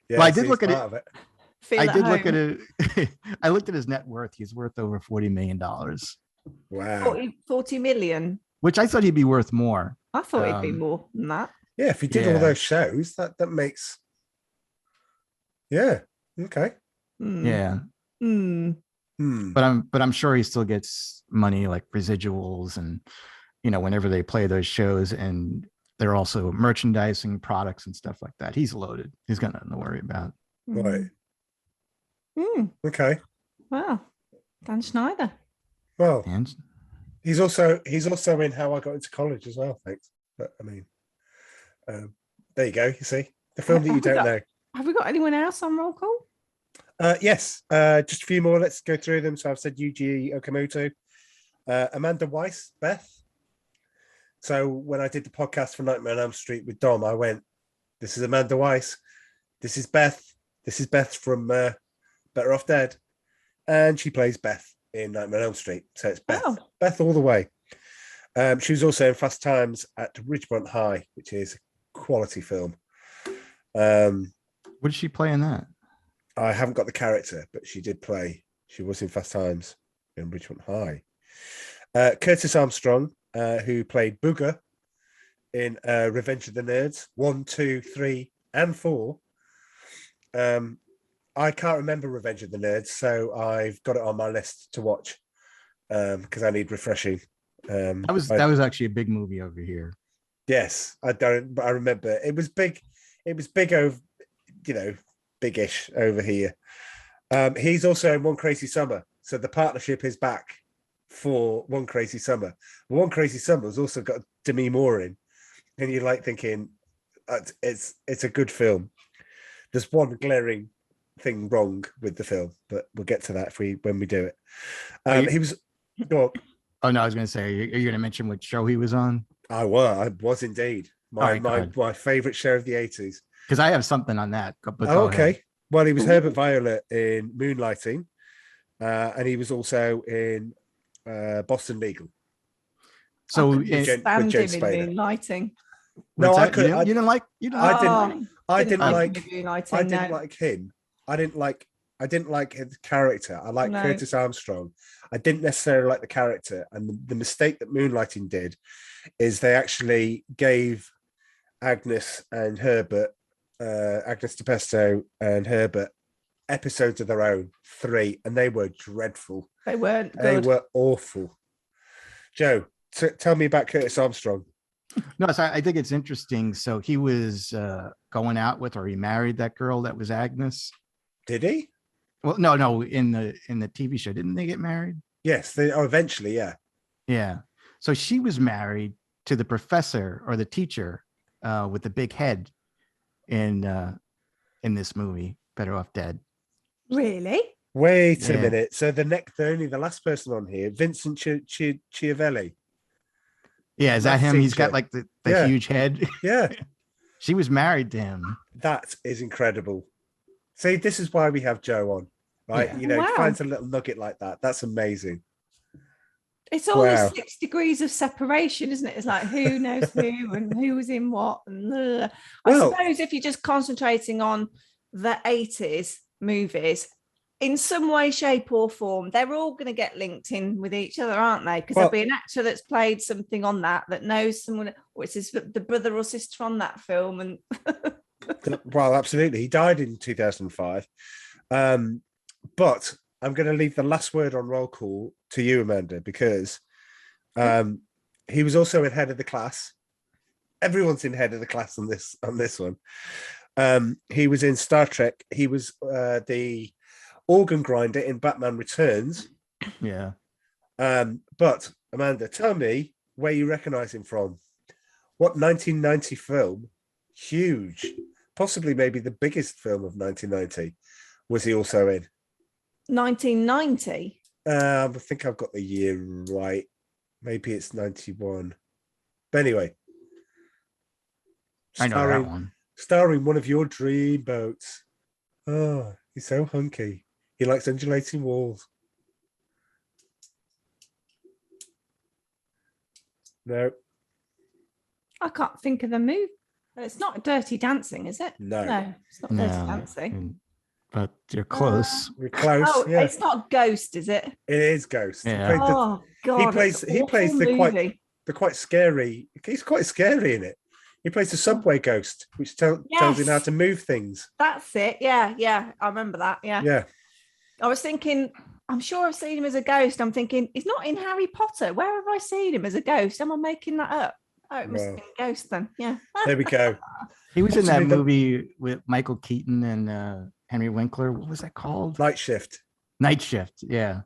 Yeah,
Well, I did look at it.
I
did look at it. I looked at his net worth. He's worth over $40 million.
Wow.
40 million.
Which I thought he'd be worth more.
I thought he'd be more than that.
Yeah, if he did all those shows, that makes. Yeah. Okay.
Yeah. But I'm sure he still gets money like residuals, and whenever they play those shows, and they're also merchandising products and stuff like that. He's loaded. He's got nothing to worry about.
Right. Okay.
Wow. Dan Schneider.
Well, he's also in How I Got Into College as well. Thanks. But I mean, there you go. You see the film that you don't know.
Have we got anyone else on roll call?
Yes. Just a few more. Let's go through them. So I've said Yuji Okamoto, Amanda Weiss, Beth. So when I did the podcast for Nightmare on Elm Street with Dom, I went, "This is Amanda Weiss. This is Beth. This is Beth from Better Off Dead," and she plays Beth in Nightmare on Elm Street. So it's Beth.
Oh.
Beth all the way. She was also in Fast Times at Ridgemont High, which is a quality film.
What did she play in that?
I haven't got the character, but she did play. She was in Fast Times in Ridgemont High. Curtis Armstrong, who played Booger in Revenge of the Nerds 1, 2, 3, and 4. I can't remember Revenge of the Nerds, so I've got it on my list to watch because I need refreshing.
That was actually a big movie over here.
Yes, I don't, but I remember it was big. It was big over, big-ish over here. He's also in One Crazy Summer, so the partnership is back for One Crazy Summer. One Crazy Summer has also got Demi Moore in, and you're like thinking, it's a good film. There's one glaring thing wrong with the film, but we'll get to that when we do it. He was. Go on.
Oh no, I was going to say, are you going to mention what show he was on?
I was indeed my favorite show of the 80s.
Because I have something on that.
Okay. Ahead. Well, he was Herbert Violet in Moonlighting, and he was also in Boston Legal.
So
with James Spader. Moonlighting.
No, I could.
You didn't like.
I didn't like him. I didn't like his character. I like Curtis Armstrong. I didn't necessarily like the character. And the mistake that Moonlighting did is they actually gave Agnes and Herbert, Agnes DePesto and Herbert, episodes of their own, 3, and they were dreadful.
They weren't good.
They were awful. Joe, tell me about Curtis Armstrong.
No, so I think it's interesting. So he was going out with, or he married that girl that was Agnes.
Did he?
Well, no, in the TV show, didn't they get married?
Yes, they eventually, yeah.
Yeah. So she was married to the professor or the teacher with the big head in this movie, Better Off Dead.
Really?
Wait a minute. So the last person on here, Vincent Chiavelli.
Yeah, is that him? He's got like the huge head.
Yeah.
She was married to him.
That is incredible. See, this is why we have Joe on, right?
Yeah.
You know,
Wow.
finds a little nugget like that. That's amazing.
It's only
Wow.
6 degrees of separation, isn't it? It's like who knows who and who was in what. And I suppose if you're just concentrating on the 80s movies, in some way, shape, or form, they're all going to get linked in with each other, aren't they? Because there'll be an actor that's played something on that knows someone, or it's the brother or sister on that film. And
well, absolutely. He died in 2005. But I'm going to leave the last word on roll call to you, Amanda, because he was also in Head of the Class. Everyone's in Head of the Class on this one. He was in Star Trek. He was the organ grinder in Batman Returns.
Yeah.
But Amanda, tell me where you recognize him from. What 1990 film, huge, possibly maybe the biggest film of 1990, was he also in?
1990.
I think I've got the year right. Maybe it's 91. But anyway,
I know that one.
Starring one of your dream boats. Oh, he's so hunky. He likes undulating walls. No.
I can't think of the movie. It's not Dirty Dancing, is it?
No,
it's not Dirty Dancing.
But you're close.
We're close.
Oh,
yeah.
It's not Ghost, is it?
It is Ghost.
Yeah.
Oh God!
He plays the quite scary. He's quite scary in it. He plays the subway ghost, which tells him how to move things.
That's it. Yeah. I remember that. Yeah.
Yeah.
I was thinking, I'm sure I've seen him as a ghost. I'm thinking, he's not in Harry Potter. Where have I seen him as a ghost? Am I making that up? Oh, it must have been a ghost then. Yeah.
There we go.
He was in that movie with Michael Keaton and Henry Winkler. What was that called?
Night Shift.
Night Shift. Yeah.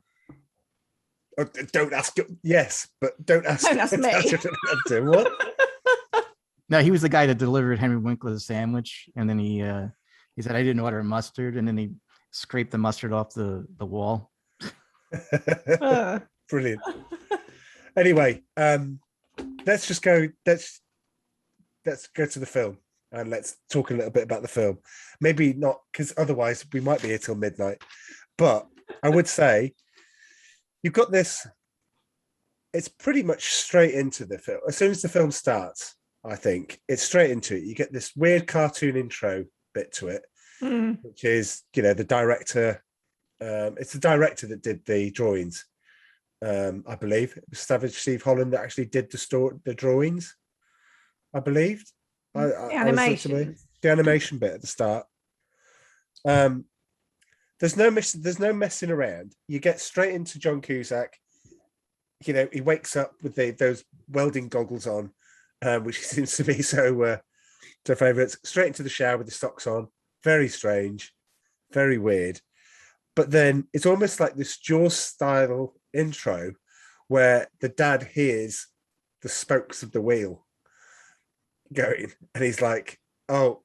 Oh, don't ask. Yes, but don't ask.
Don't ask me.
What?
No, he was the guy that delivered Henry Winkler's sandwich, and then he said, "I didn't order mustard," and then he scraped the mustard off the wall.
Brilliant. Anyway, let's just go. Let's go to the film and let's talk a little bit about the film. Maybe not, because otherwise we might be here till midnight. But I would say you've got this. It's pretty much straight into the film. As soon as the film starts, I think it's straight into it. You get this weird cartoon intro bit to it, which is, the director. It's the director that did the drawings. I believe it was Savage Steve Holland that actually did the drawings. I believed. The animation bit at the start. There's no messing around. You get straight into John Cusack. He wakes up with those welding goggles on, which seems to be so favourites. Straight into the shower with the socks on. Very strange, very weird. But then it's almost like this Jaws style intro where the dad hears the spokes of the wheel going, and he's like, "Oh,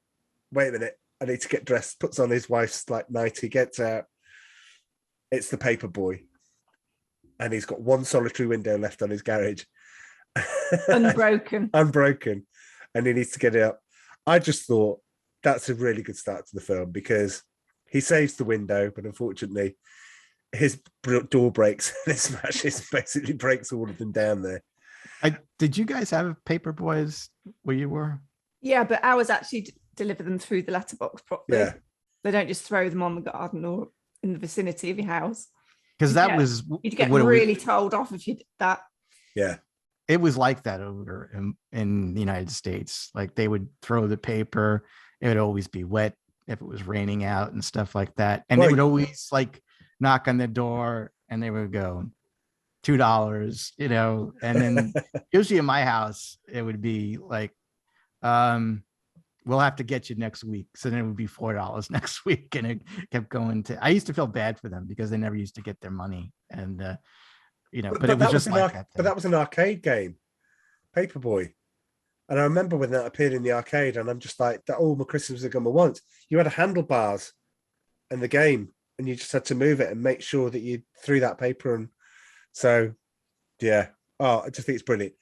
wait a minute, I need to get dressed." Puts on his wife's nightie, gets out. It's the paper boy, and he's got one solitary window left on his garage,
unbroken,
and he needs to get it up. I just thought that's a really good start to the film, because he saves the window, but unfortunately his door breaks and it smashes, basically breaks all of them down there.
Did you guys have paper boys where you were?
Yeah, but ours actually deliver them through the letterbox properly.
Yeah.
They don't just throw them on the garden or in the vicinity of your house.
Because
you'd get really told off if you did that.
Yeah.
It was like that over in the United States. Like they would throw the paper. It would always be wet if it was raining out and stuff like that. And they would always knock on the door and they would go, $2, you know, and then usually in my house, it would be like, we'll have to get you next week. So then it would be $4 next week. And it kept going to, I used to feel bad for them because they never used to get their money. And, you know, but it was just like that.
But that was an arcade game, Paperboy. And I remember when that appeared in the arcade, and I'm just like, that all my Christmas are gonna want. You had a handlebars in the game, and you just had to move it and make sure that you threw that paper. And so, yeah. Oh, I just think it's brilliant.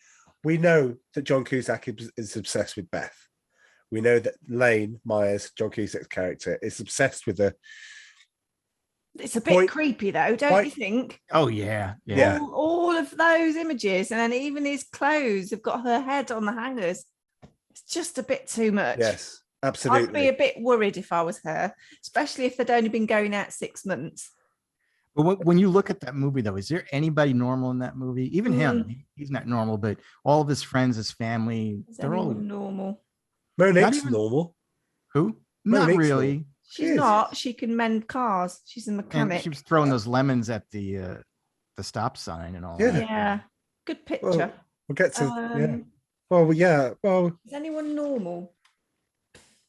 We know that John Cusack is obsessed with Beth. We know that Lane Myers, John Cusack's character, is obsessed with her.
It's a bit creepy though, don't you think?
Oh yeah, yeah.
All of those images, and then even his clothes have got her head on the hangers. It's just a bit too much.
Yes, absolutely.
I'd be a bit worried if I was her, especially if they'd only been going out 6 months.
But when you look at that movie, though, is there anybody normal in that movie? Even him, he's not normal, but all of his friends, his family, they're all
normal.
Monique's normal.
Who?
Monique's
not really.
normal.
She's not. She can mend cars. She's a mechanic.
And she was throwing those lemons at the stop sign and all.
Yeah.
that.
Yeah. Good picture.
Well, we'll get to yeah. Well, yeah. Well,
is anyone normal?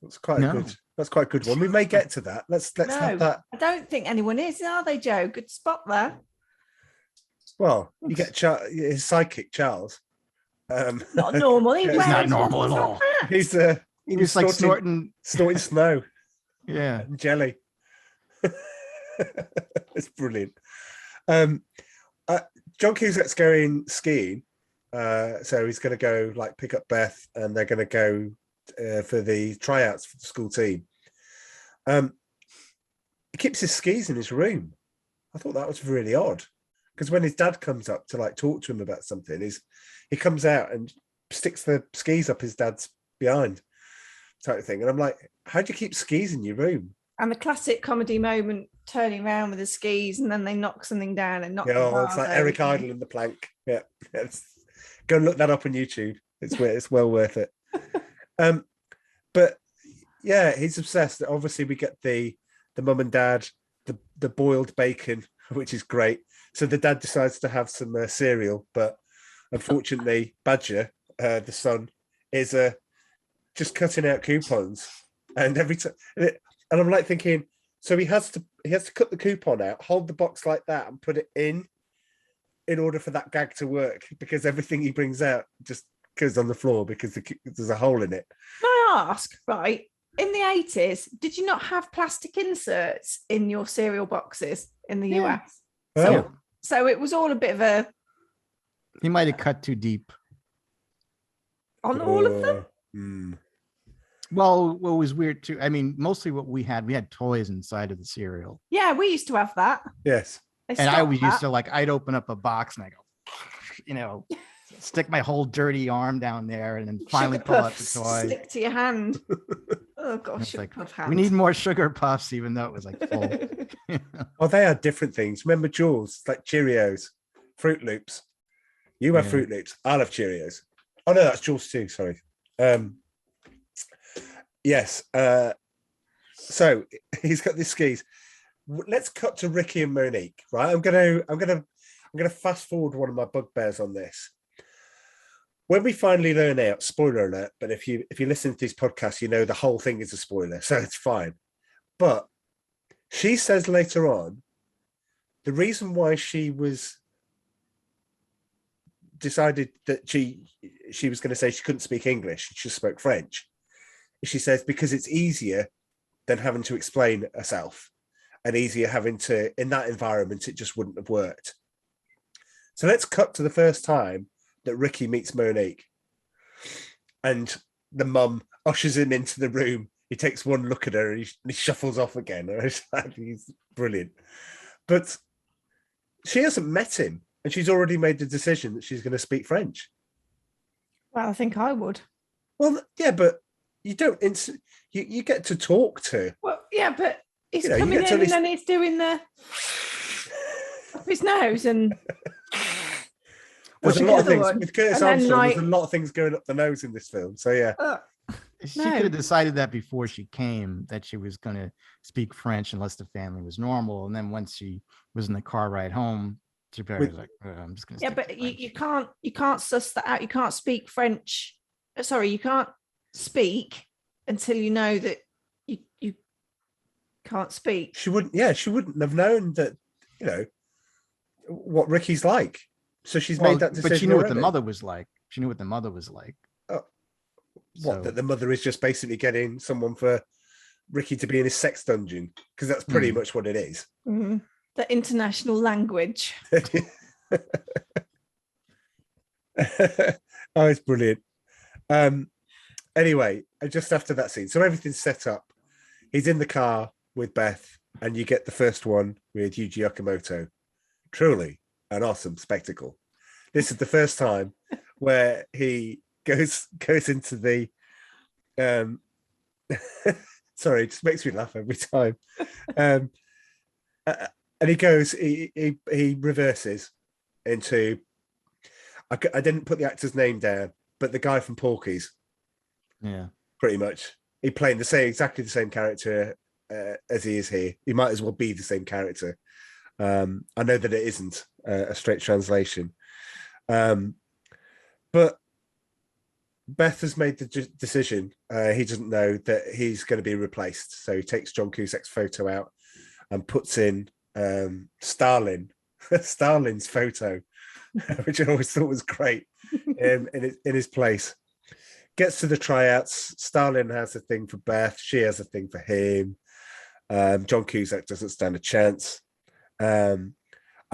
That's quite a good. That's quite a good one. We may get to that. Let's have that.
I don't think anyone is, are they, Joe? Good spot there.
Well, you get his sidekick Charles.
Not normal.
He's not normal at all.
He's
like snorting
snow.
Yeah,
and jelly. It's brilliant. John Cusack's going skiing, so he's going to go like pick up Beth, and they're going to go for the tryouts for the school team. He keeps his skis in his room. I thought that was really odd, because when his dad comes up to like talk to him about something, he comes out and sticks the skis up his dad's behind, type of thing. And I'm like, how do you keep skis in your room?
And the classic comedy moment, turning around with the skis, and then they knock something down and knock.
Yeah, it's like Eric Idle and the plank. Yeah, go and look that up on YouTube. It's well worth it. But yeah, he's obsessed. Obviously, we get the mum and dad, the boiled bacon, which is great. So the dad decides to have some cereal, but unfortunately, Badger, the son, is just cutting out coupons, and every time, and I'm like thinking, so he has to cut the coupon out, hold the box like that, and put it in order for that gag to work, because everything he brings out just goes on the floor because there's a hole in it.
Can I ask, right? In the 80s, did you not have plastic inserts in your cereal boxes in the US? So it was all a bit of a.
He might have cut too deep.
On all of them?
Well, what was weird too, I mean, mostly what we had toys inside of the cereal.
Yeah, we used to have that.
Yes.
And I always used to I'd open up a box and I go, stick my whole dirty arm down there and then finally pull out the toy.
Stick to your hand. Oh gosh,
we need more sugar puffs, even though it was like full.
Oh, they are different things. Remember Jules, like Cheerios, Fruit Loops. You have Fruit Loops. I love Cheerios. Oh no, that's Jules too. Sorry. Yes. So he's got these skis. Let's cut to Ricky and Monique. Right. I'm gonna fast forward one of my bugbears on this. When we finally learn out, spoiler alert, but if you listen to these podcasts, you know the whole thing is a spoiler, so it's fine. But she says later on, the reason why she was decided that she was going to say she couldn't speak English, she just spoke French. She says because it's easier than having to explain herself, and easier having to, in that environment, it just wouldn't have worked. So let's cut to the first time that Ricky meets Monique, and the mum ushers him into the room. He takes one look at her and he shuffles off again. He's brilliant. But she hasn't met him, and she's already made the decision that she's going to speak French.
Well, I think I would.
Well, yeah, but you don't. You get to talk to.
Well, yeah, but he's coming in and then he's doing the up his nose and.
There's a lot of things with Curtis Armstrong. There's a lot of things going up the nose in this film. So yeah,
she could have decided that before she came, that she was going to speak French unless the family was normal. And then once she was in the car ride home, So Barry's like, I'm just gonna.
Yeah, but you can't suss that out. You can't speak French. Sorry, you can't speak until you know that you can't speak.
She wouldn't have known that, what Ricky's like. So she's made that decision.
But she knew what the
already.
mother was like. She knew what the mother was like.
What, that the mother is just basically getting someone for Ricky to be in his sex dungeon, because that's pretty much what it is.
Mm-hmm. The international language.
Oh, it's brilliant. Anyway, just after that scene, so everything's set up. He's in the car with Beth, and you get the first one with Yuji Okamoto. Truly an awesome spectacle. This is the first time where he goes into the sorry, it just makes me laugh every time. And he reverses into, I didn't put the actor's name down, but the guy from Porky's.
Yeah,
pretty much. He playing exactly the same character as he is here. He might as well be the same character. I know that it isn't a straight translation, but Beth has made the decision. He doesn't know that he's going to be replaced, so he takes John Cusack's photo out and puts in Stalin's photo, which I always thought was great, in his place. Gets to the tryouts. Stalin has a thing for Beth. She has a thing for him. John Cusack doesn't stand a chance. I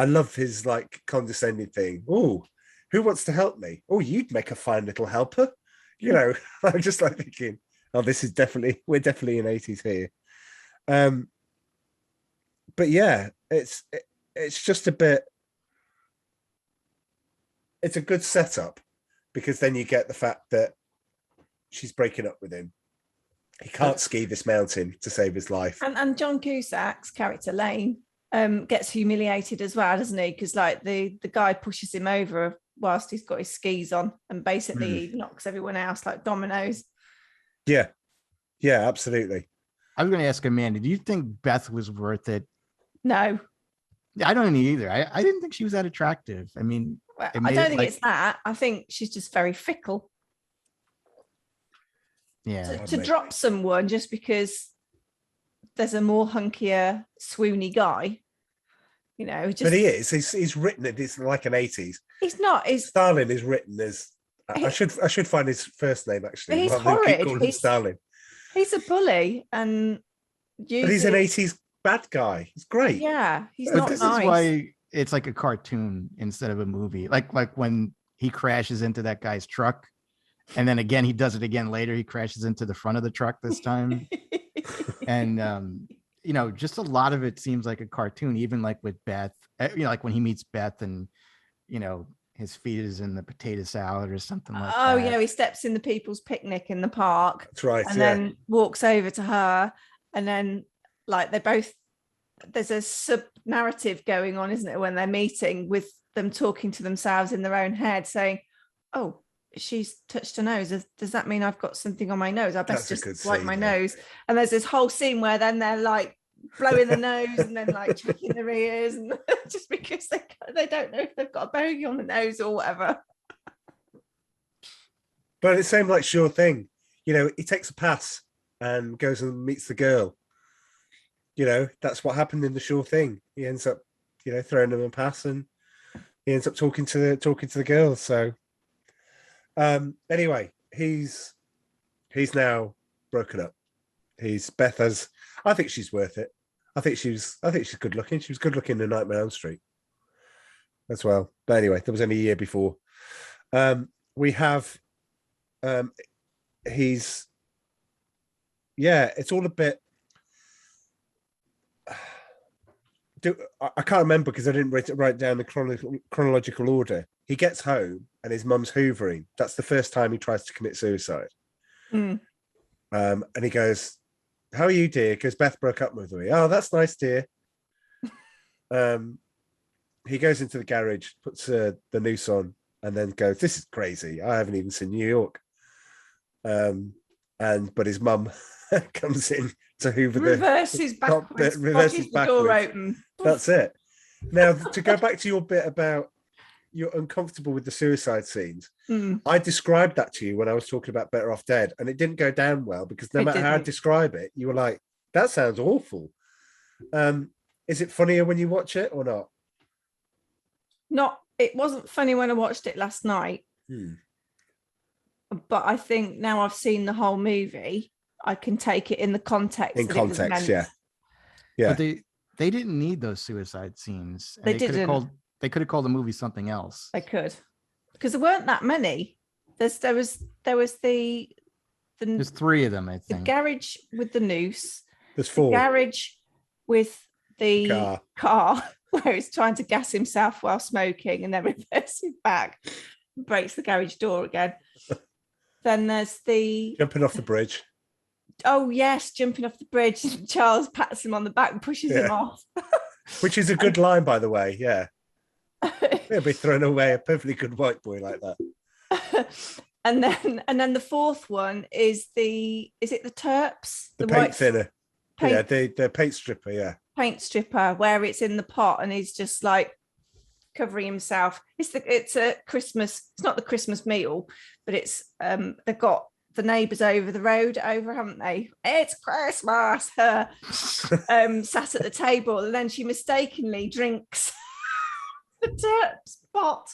love his condescending thing. Oh, who wants to help me? Oh, you'd make a fine little helper. I'm just thinking, oh, we're definitely in 80s here. But yeah, it's just a bit. It's a good setup, because then you get the fact that she's breaking up with him. He can't ski this mountain to save his life.
And John Cusack's character Lane gets humiliated as well, doesn't he? Because the guy pushes him over whilst he's got his skis on, and basically he knocks everyone else like dominoes.
Yeah, absolutely.
I was going to ask Amanda, do you think Beth was worth it?
No.
I don't either. I didn't think she was that attractive. I mean,
I don't think it's that. I think she's just very fickle.
Yeah.
To drop someone just because there's a more hunkier, swoony guy, But
he is. He's written it. It's like an 80s.
He's not.
Stalin is written as. I should find his first name actually.
He's horrid.
He's Stalin.
He's a bully, but
he's an 80s bad guy. He's great.
Yeah, he's
but
not
this
nice.
Is why it's like a cartoon instead of a movie. Like when he crashes into that guy's truck, and then again he does it again later. He crashes into the front of the truck this time, and just a lot of it seems like a cartoon. Even like with Beth, like when he meets Beth, and his feet is in the potato salad or something like that.
Oh yeah, he steps in the people's picnic in the park.
That's right.
And then walks over to her, and then there's a sub narrative going on, isn't it, when they're meeting, with them talking to themselves in their own head, saying, "Oh, she's touched her nose. Does that mean I've got something on my nose? I best just wipe my nose." And there's this whole scene where then they're like blowing the nose and then like checking their ears, and just because they don't know if they've got a bogey on the nose or whatever.
But it seemed like sure thing. He takes a pass and goes and meets the girl. That's what happened in the sure thing. He ends up, throwing him a pass, and he ends up talking to the girl. So anyway, he's now broken up. I think she's worth it. I think she's good looking. She was good looking in Nightmare on Elm Street as well. But anyway, that was only a year before. We have it's all a bit. I can't remember because I didn't write down the chronological order. He gets home and his mum's hoovering. That's the first time he tries to commit suicide. And he goes, "How are you, dear?" Because Beth broke up with me. "Oh, that's nice, dear." He goes into the garage, puts the noose on, and then goes, "This is crazy. I haven't even seen New York." But his mum comes in to hoover
reverses
the
backwards,
reverses
the door
backwards.
open.
That's it. Now, to go back to your bit about you're uncomfortable with the suicide scenes, I described that to you when I was talking about Better Off Dead, and it didn't go down well because no matter how I describe it, you were like, that sounds awful. Is it funnier when you watch it or not?
It wasn't funny when I watched it last night. But I think now I've seen the whole movie, I can take it in the context.
In context, yeah.
But they didn't need those suicide scenes.
They didn't.
They could have called the movie something else.
They could, because there weren't that many. There was the
There's 3 of them, I think.
The garage with the noose.
There's 4.
The garage with the car where he's trying to gas himself while smoking and then reverses back, breaks the garage door again. Then there's the
jumping off the bridge.
Oh yes, jumping off the bridge. Charles pats him on the back and pushes him off.
Which is a good line, by the way. Yeah. He'll be thrown away a perfectly good white boy like that.
and then the 4th one is it the Terps?
The paint thinner. Yeah, the paint stripper, yeah.
Paint stripper, where it's in the pot and he's just like covering himself. It's a Christmas, it's not the Christmas meal, but it's they've got the neighbours over the road haven't they? It's Christmas. Her sat at the table and then she mistakenly drinks the Terps pot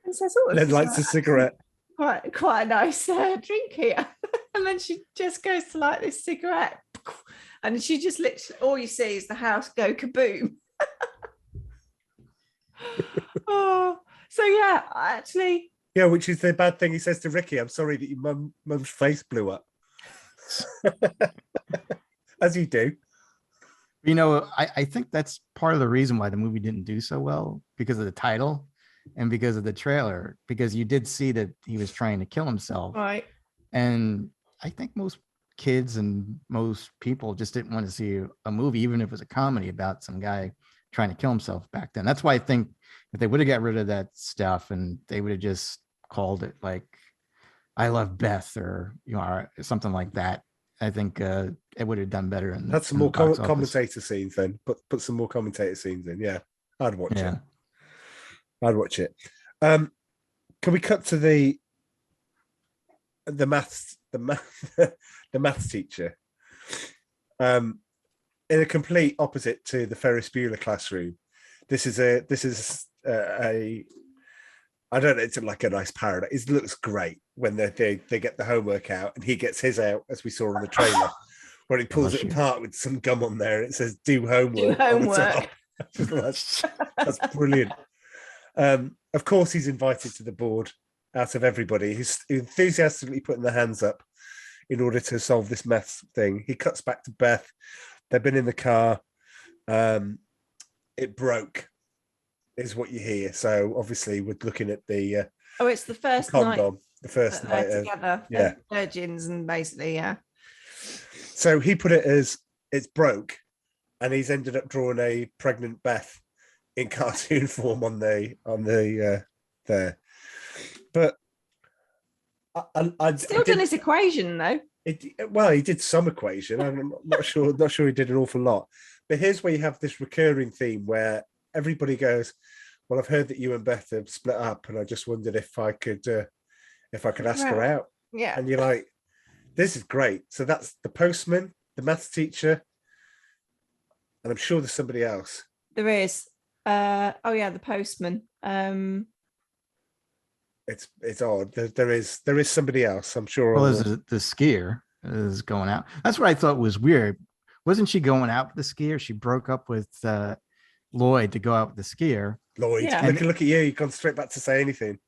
and says, "Oh,
then lights a cigarette.
Quite a nice drink here." And then she just goes to light this cigarette, and she just literally, all you see is the house go kaboom. So yeah, actually.
Yeah, which is the bad thing he says to Ricky. I'm sorry that your mum's face blew up. As you do.
You know, I think that's part of the reason why the movie didn't do so well, because of the title and because of the trailer, because you did see that he was trying to kill himself.
Right.
And I think most kids and most people just didn't want to see a movie, even if it was a comedy about some guy trying to kill himself back then. That's why I think if they would have got rid of that stuff and they would have just called it like I Love Beth or something like that, I think it would have done better.
That's some more commentator scenes then. Put some more commentator scenes in. Yeah, I'd watch it. I'd watch it. Can we cut to the maths teacher? In a complete opposite to the Ferris Bueller classroom. This is a I don't know, it's like a nice paradise. It looks great when they get the homework out and he gets his out, as we saw in the trailer, where he pulls it apart with some gum on there. It says "Do homework." That's brilliant. Of course, he's invited to the board out of everybody. He's enthusiastically putting their hands up in order to solve this maths thing. He cuts back to Beth. They've been in the car. It broke, is what you hear. So obviously, we're looking at the
it's the first
condom,
night.
The first night
together.
Yeah,
virgins and basically, yeah.
So he put it as it's broke, and he's ended up drawing a pregnant Beth in cartoon form on the there. But I'd
still done his equation though.
He did some equation. I'm not sure he did an awful lot. But here's where you have this recurring theme where everybody goes, "Well, I've heard that you and Beth have split up, and I just wondered if I could ask her out."
Yeah.
And you're like, "This is great." So that's the postman, the maths teacher, and I'm sure there's somebody else.
There is. The postman.
It's odd. There is somebody else. I'm sure.
Well, there's the skier is going out. That's what I thought was weird. Wasn't she going out with the skier? She broke up with Lloyd to go out with the skier.
Lloyd,
yeah.
Look at you. You've gone straight back to say anything.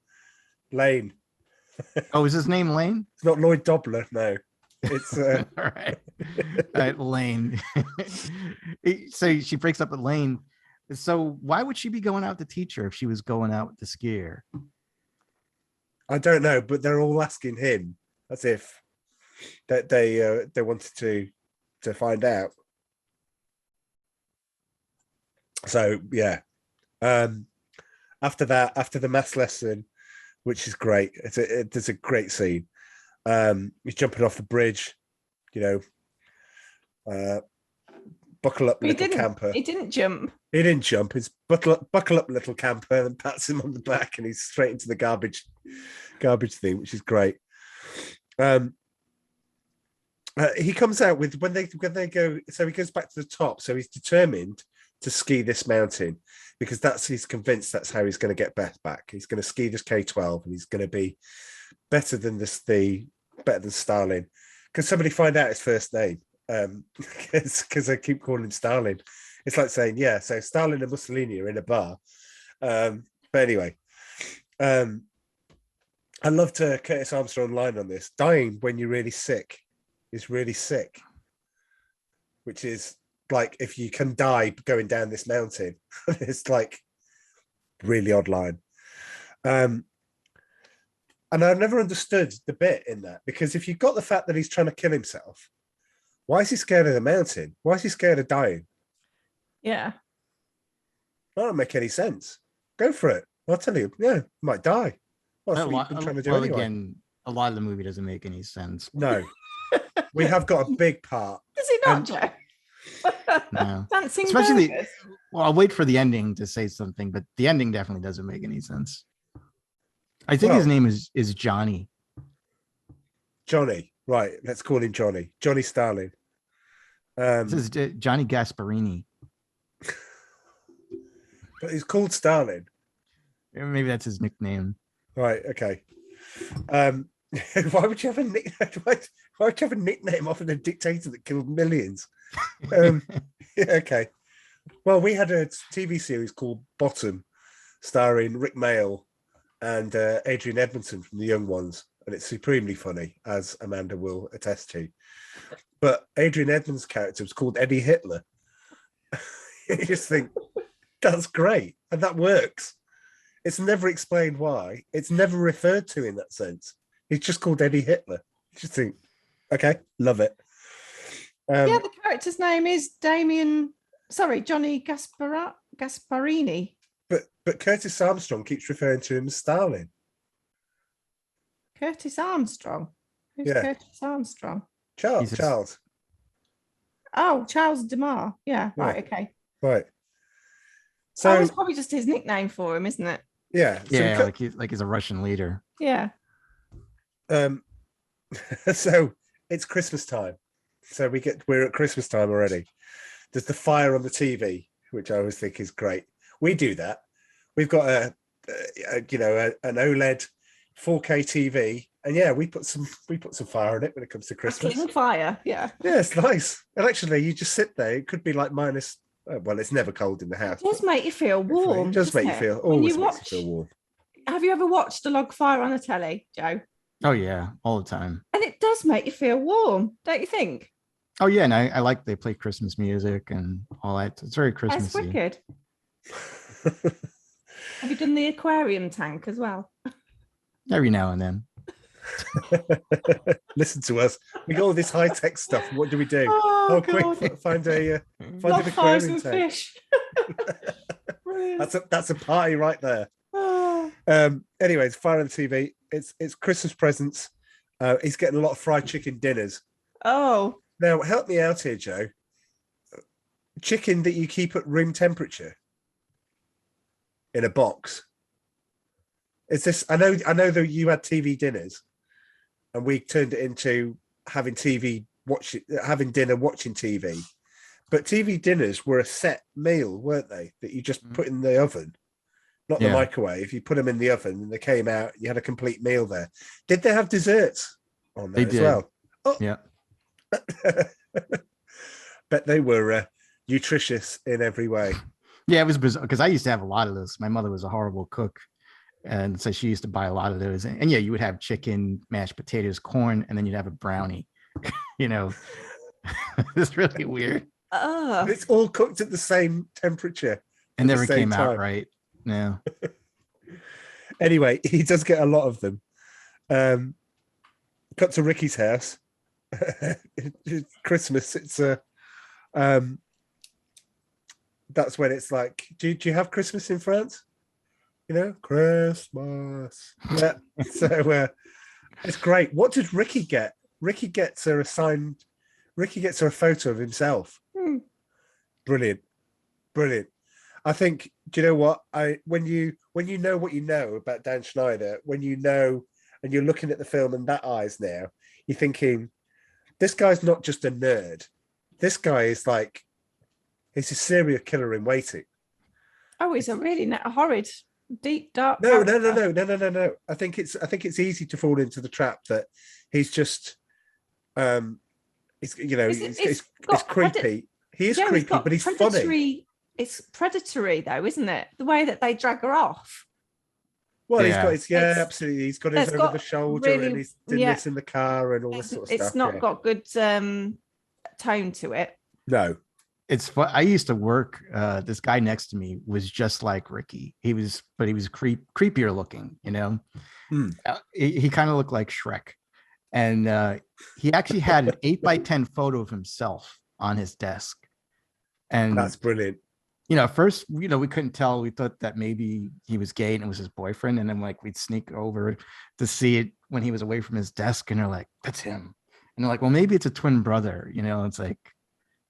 Lane.
Oh, is his name Lane?
It's not Lloyd Dobler. No, it's
all right, Lane. So she breaks up with Lane. So why would she be going out with the teacher if she was going out with the skier?
I don't know, but they're all asking him as if that they wanted to find out. So yeah. After the maths lesson, which is great, it's a great scene. He's jumping off the bridge, buckle up, little camper.
He didn't jump.
He didn't jump. It's buckle up, little camper, and pats him on the back, and he's straight into the garbage thing, which is great. He comes out with when they go. So he goes back to the top. So he's determined to ski this mountain because he's convinced that's how he's going to get Beth back. He's going to ski this K12, and he's going to be better than Stalin. Can somebody find out his first name? Because I keep calling him Stalin. It's like saying, yeah, so Stalin and Mussolini are in a bar. But anyway, I loved Curtis Armstrong line on this. Dying when you're really sick is really sick, which is like if you can die going down this mountain. It's like really odd line. And I've never understood the bit in that, because if you've got the fact that he's trying to kill himself, why is he scared of the mountain? Why is he scared of dying?
Yeah.
That don't make any sense. Go for it. I'll tell you, yeah, you might die. Well, that's what you've been trying to do anyway.
Again, a lot of the movie doesn't make any sense.
No. We have got a big part.
Does he not, Joe?
No.
Dancing
Especially
burgers.
I'll wait for the ending to say something, but the ending definitely doesn't make any sense. I think his name is Johnny.
Johnny, right? Let's call him Johnny. Johnny Starling.
This is Johnny Gasparini.
But he's called Starling.
Maybe that's his nickname.
Right. Okay. Why would you have a nickname? Why would you have a nickname off of a dictator that killed millions? Yeah, okay. Well, we had a TV series called Bottom, starring Rick Mayall and Adrian Edmondson from The Young Ones, and it's supremely funny, as Amanda will attest to. But Adrian Edmonds' character was called Eddie Hitler. You just think that's great, and that works. It's never explained why. It's never referred to in that sense. He's just called Eddie Hitler. You just think, okay, love it.
Yeah, the character's name is Johnny Gasparini.
But Curtis Armstrong keeps referring to him as Stalin.
Curtis Armstrong? Who's Curtis Armstrong?
Charles.
Oh, Charles DeMar. Yeah, right, okay.
Right.
So that was probably just his nickname for him, isn't it?
Yeah.
Yeah, like he's a Russian leader.
Yeah.
So it's Christmas time. So we're at Christmas time already. There's the fire on the TV, which I always think is great. We do that. We've got an OLED 4K TV, and yeah, we put some fire on it when it comes to Christmas.
Fire, yeah.
Yeah, it's nice. And actually, you just sit there. It could be like minus. Well, it's never cold in the house.
It does make you feel warm.
It does make you feel. Always makes you feel warm.
Have you ever watched a log fire on a telly, Joe?
Oh yeah, all the time.
And it does make you feel warm, don't you think?
Oh yeah, and I like they play Christmas music and all that. It's very Christmassy.
That's wicked. Have you done the aquarium tank as well?
Every now and then.
Listen to us. We got all this high tech stuff. What do we do? Quick, find an aquarium tank. Fish. That's a party right there. Anyways, fire on the TV. It's Christmas presents. He's getting a lot of fried chicken dinners.
Oh.
Now help me out here, Joe. Chicken that you keep at room temperature in a box. Is this? I know that you had TV dinners, and we turned it into having dinner, watching TV. But TV dinners were a set meal, weren't they? That you just put in the oven, not the microwave. You put them in the oven, and they came out. You had a complete meal there. Did they have desserts on there as well? Oh.
Yeah.
Bet they were nutritious in every way.
Yeah, it was bizarre because I used to have a lot of those. My mother was a horrible cook, and so she used to buy a lot of those. And yeah, you would have chicken, mashed potatoes, corn, and then you'd have a brownie. It's really weird.
It's all cooked at the same temperature.
And never came out right. No.
Anyway, he does get a lot of them. Cut to Ricky's house. Christmas. It's that's when it's like, do you have Christmas in France? Christmas. Yeah. So it's great. What did Ricky get? Ricky gets her a photo of himself. Brilliant. Brilliant. I think, do you know what? When you know what you know about Dan Schneider, when you know and you're looking at the film in that eyes now, you're thinking, this guy's not just a nerd. This guy is like, he's a serial killer in waiting.
Oh, he's a really horrid, deep, dark.
No. I think it's easy to fall into the trap that he's just, it's creepy. He is creepy, but he's funny.
It's predatory, though, isn't it? The way that they drag her off.
Well, he's got his absolutely. He's got his over the shoulder, really, and he's doing this in the car and all this sort of stuff.
It's not got good tone to it.
No,
it's fun. I used to work. This guy next to me was just like Ricky. He was creepier looking. You know, he kind of looked like Shrek, and he actually had an 8x10 photo of himself on his desk, and
that's brilliant.
You know, first, we couldn't tell. We thought that maybe he was gay and it was his boyfriend. And then like we'd sneak over to see it when he was away from his desk. And they're like, that's him. And they're like, well, maybe it's a twin brother. You know, it's like,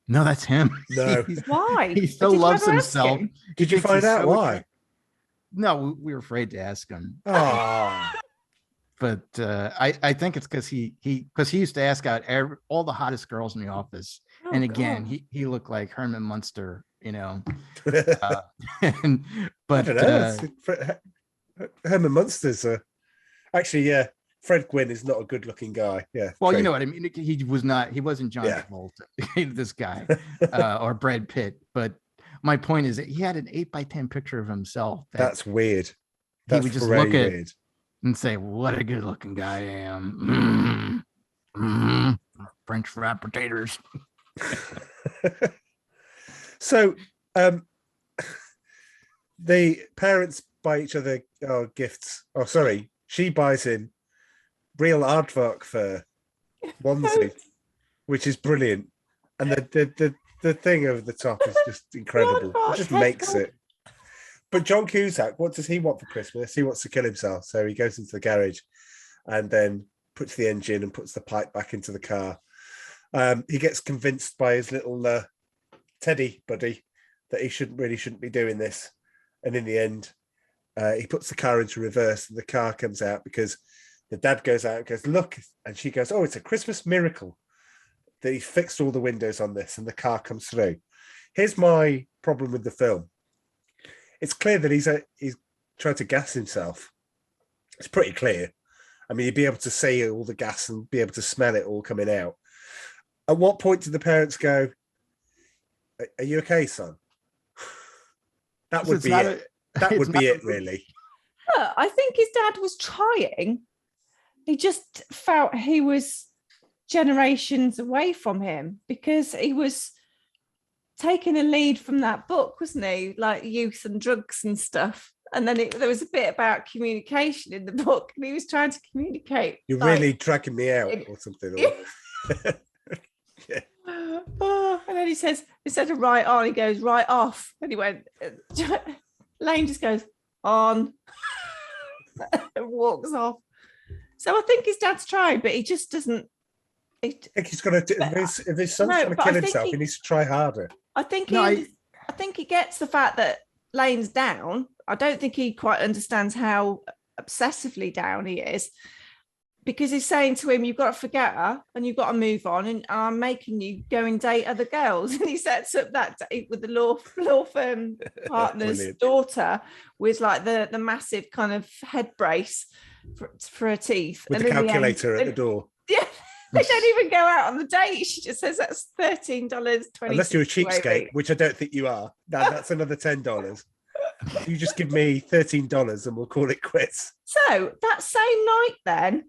no, that's him.
No.
Why?
He so loves himself.
Did you find out why?
No, we were afraid to ask him.
Oh.
But I think it's because he used to ask out all the hottest girls in the office. And again, he looked like Herman Munster, you know. But
I don't know. Herman Munster's actually, yeah. Fred Gwynn is not a good-looking guy. Yeah.
Well,
true.
you know what I mean. He wasn't John Travolta, this guy, or Brad Pitt. But my point is that he had an 8x10 picture of himself.
That's weird. That's
he would just
very
look at
weird.
and say, "What a good-looking guy I am." French fried potatoes.
So the parents buy each other gifts. Oh, sorry. She buys him real aardvark fur onesie, which is brilliant. And the thing over the top is just incredible. It just makes it. But John Cusack, what does he want for Christmas? He wants to kill himself. So he goes into the garage and then puts the engine and puts the pipe back into the car. He gets convinced by his little teddy buddy that he shouldn't be doing this. And in the end, he puts the car into reverse and the car comes out because the dad goes out and goes, look, and she goes, oh, it's a Christmas miracle that he fixed all the windows on this and the car comes through. Here's my problem with the film. It's clear that he's trying to gas himself. It's pretty clear. I mean, you'd be able to see all the gas and be able to smell it all coming out. At what point did the parents go, are you okay, son? That would be it. That would be it, really.
I think his dad was trying. He just felt he was generations away from him because he was taking a lead from that book, wasn't he? Like youth and drugs and stuff. And then there was a bit about communication in the book, and he was trying to communicate.
You're really dragging me out or something. Yeah.
And then he says, instead of right on, he goes right off. And he went, Lane just goes on and walks off. So I think his dad's trying, but he just doesn't.
I think he's got to. If his son's going to kill himself, he needs to try harder.
I think he gets the fact that Lane's down. I don't think he quite understands how obsessively down he is, because he's saying to him, you've got to forget her and you've got to move on, and I'm making you go and date other girls. And he sets up that date with the law firm partner's daughter with like the massive kind of head brace for her teeth.
With the calculator at the door.
Yeah. They don't even go out on the date. She just says that's $13.20.
Unless you're a cheapskate, which I don't think you are. That's another $10. You just give me $13 and we'll call it quits.
So that same night, then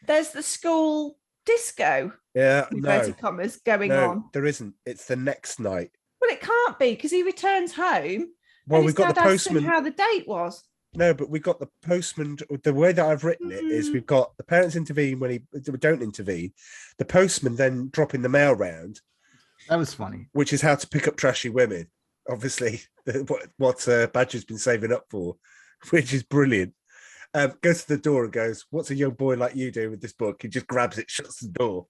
there's the school disco.
Yeah,
inverted commas going on.
There isn't. It's the next night.
Well, it can't be because he returns home.
Well, we've got the postman.
How the date was.
No, but we've got the postman. The way that I've written it is we've got the parents intervene when they don't intervene. The postman then dropping the mail round.
That was funny.
Which is how to pick up trashy women. Obviously, what Badger's been saving up for, which is brilliant. Goes to the door and goes, "What's a young boy like you do with this book?" He just grabs it, shuts the door.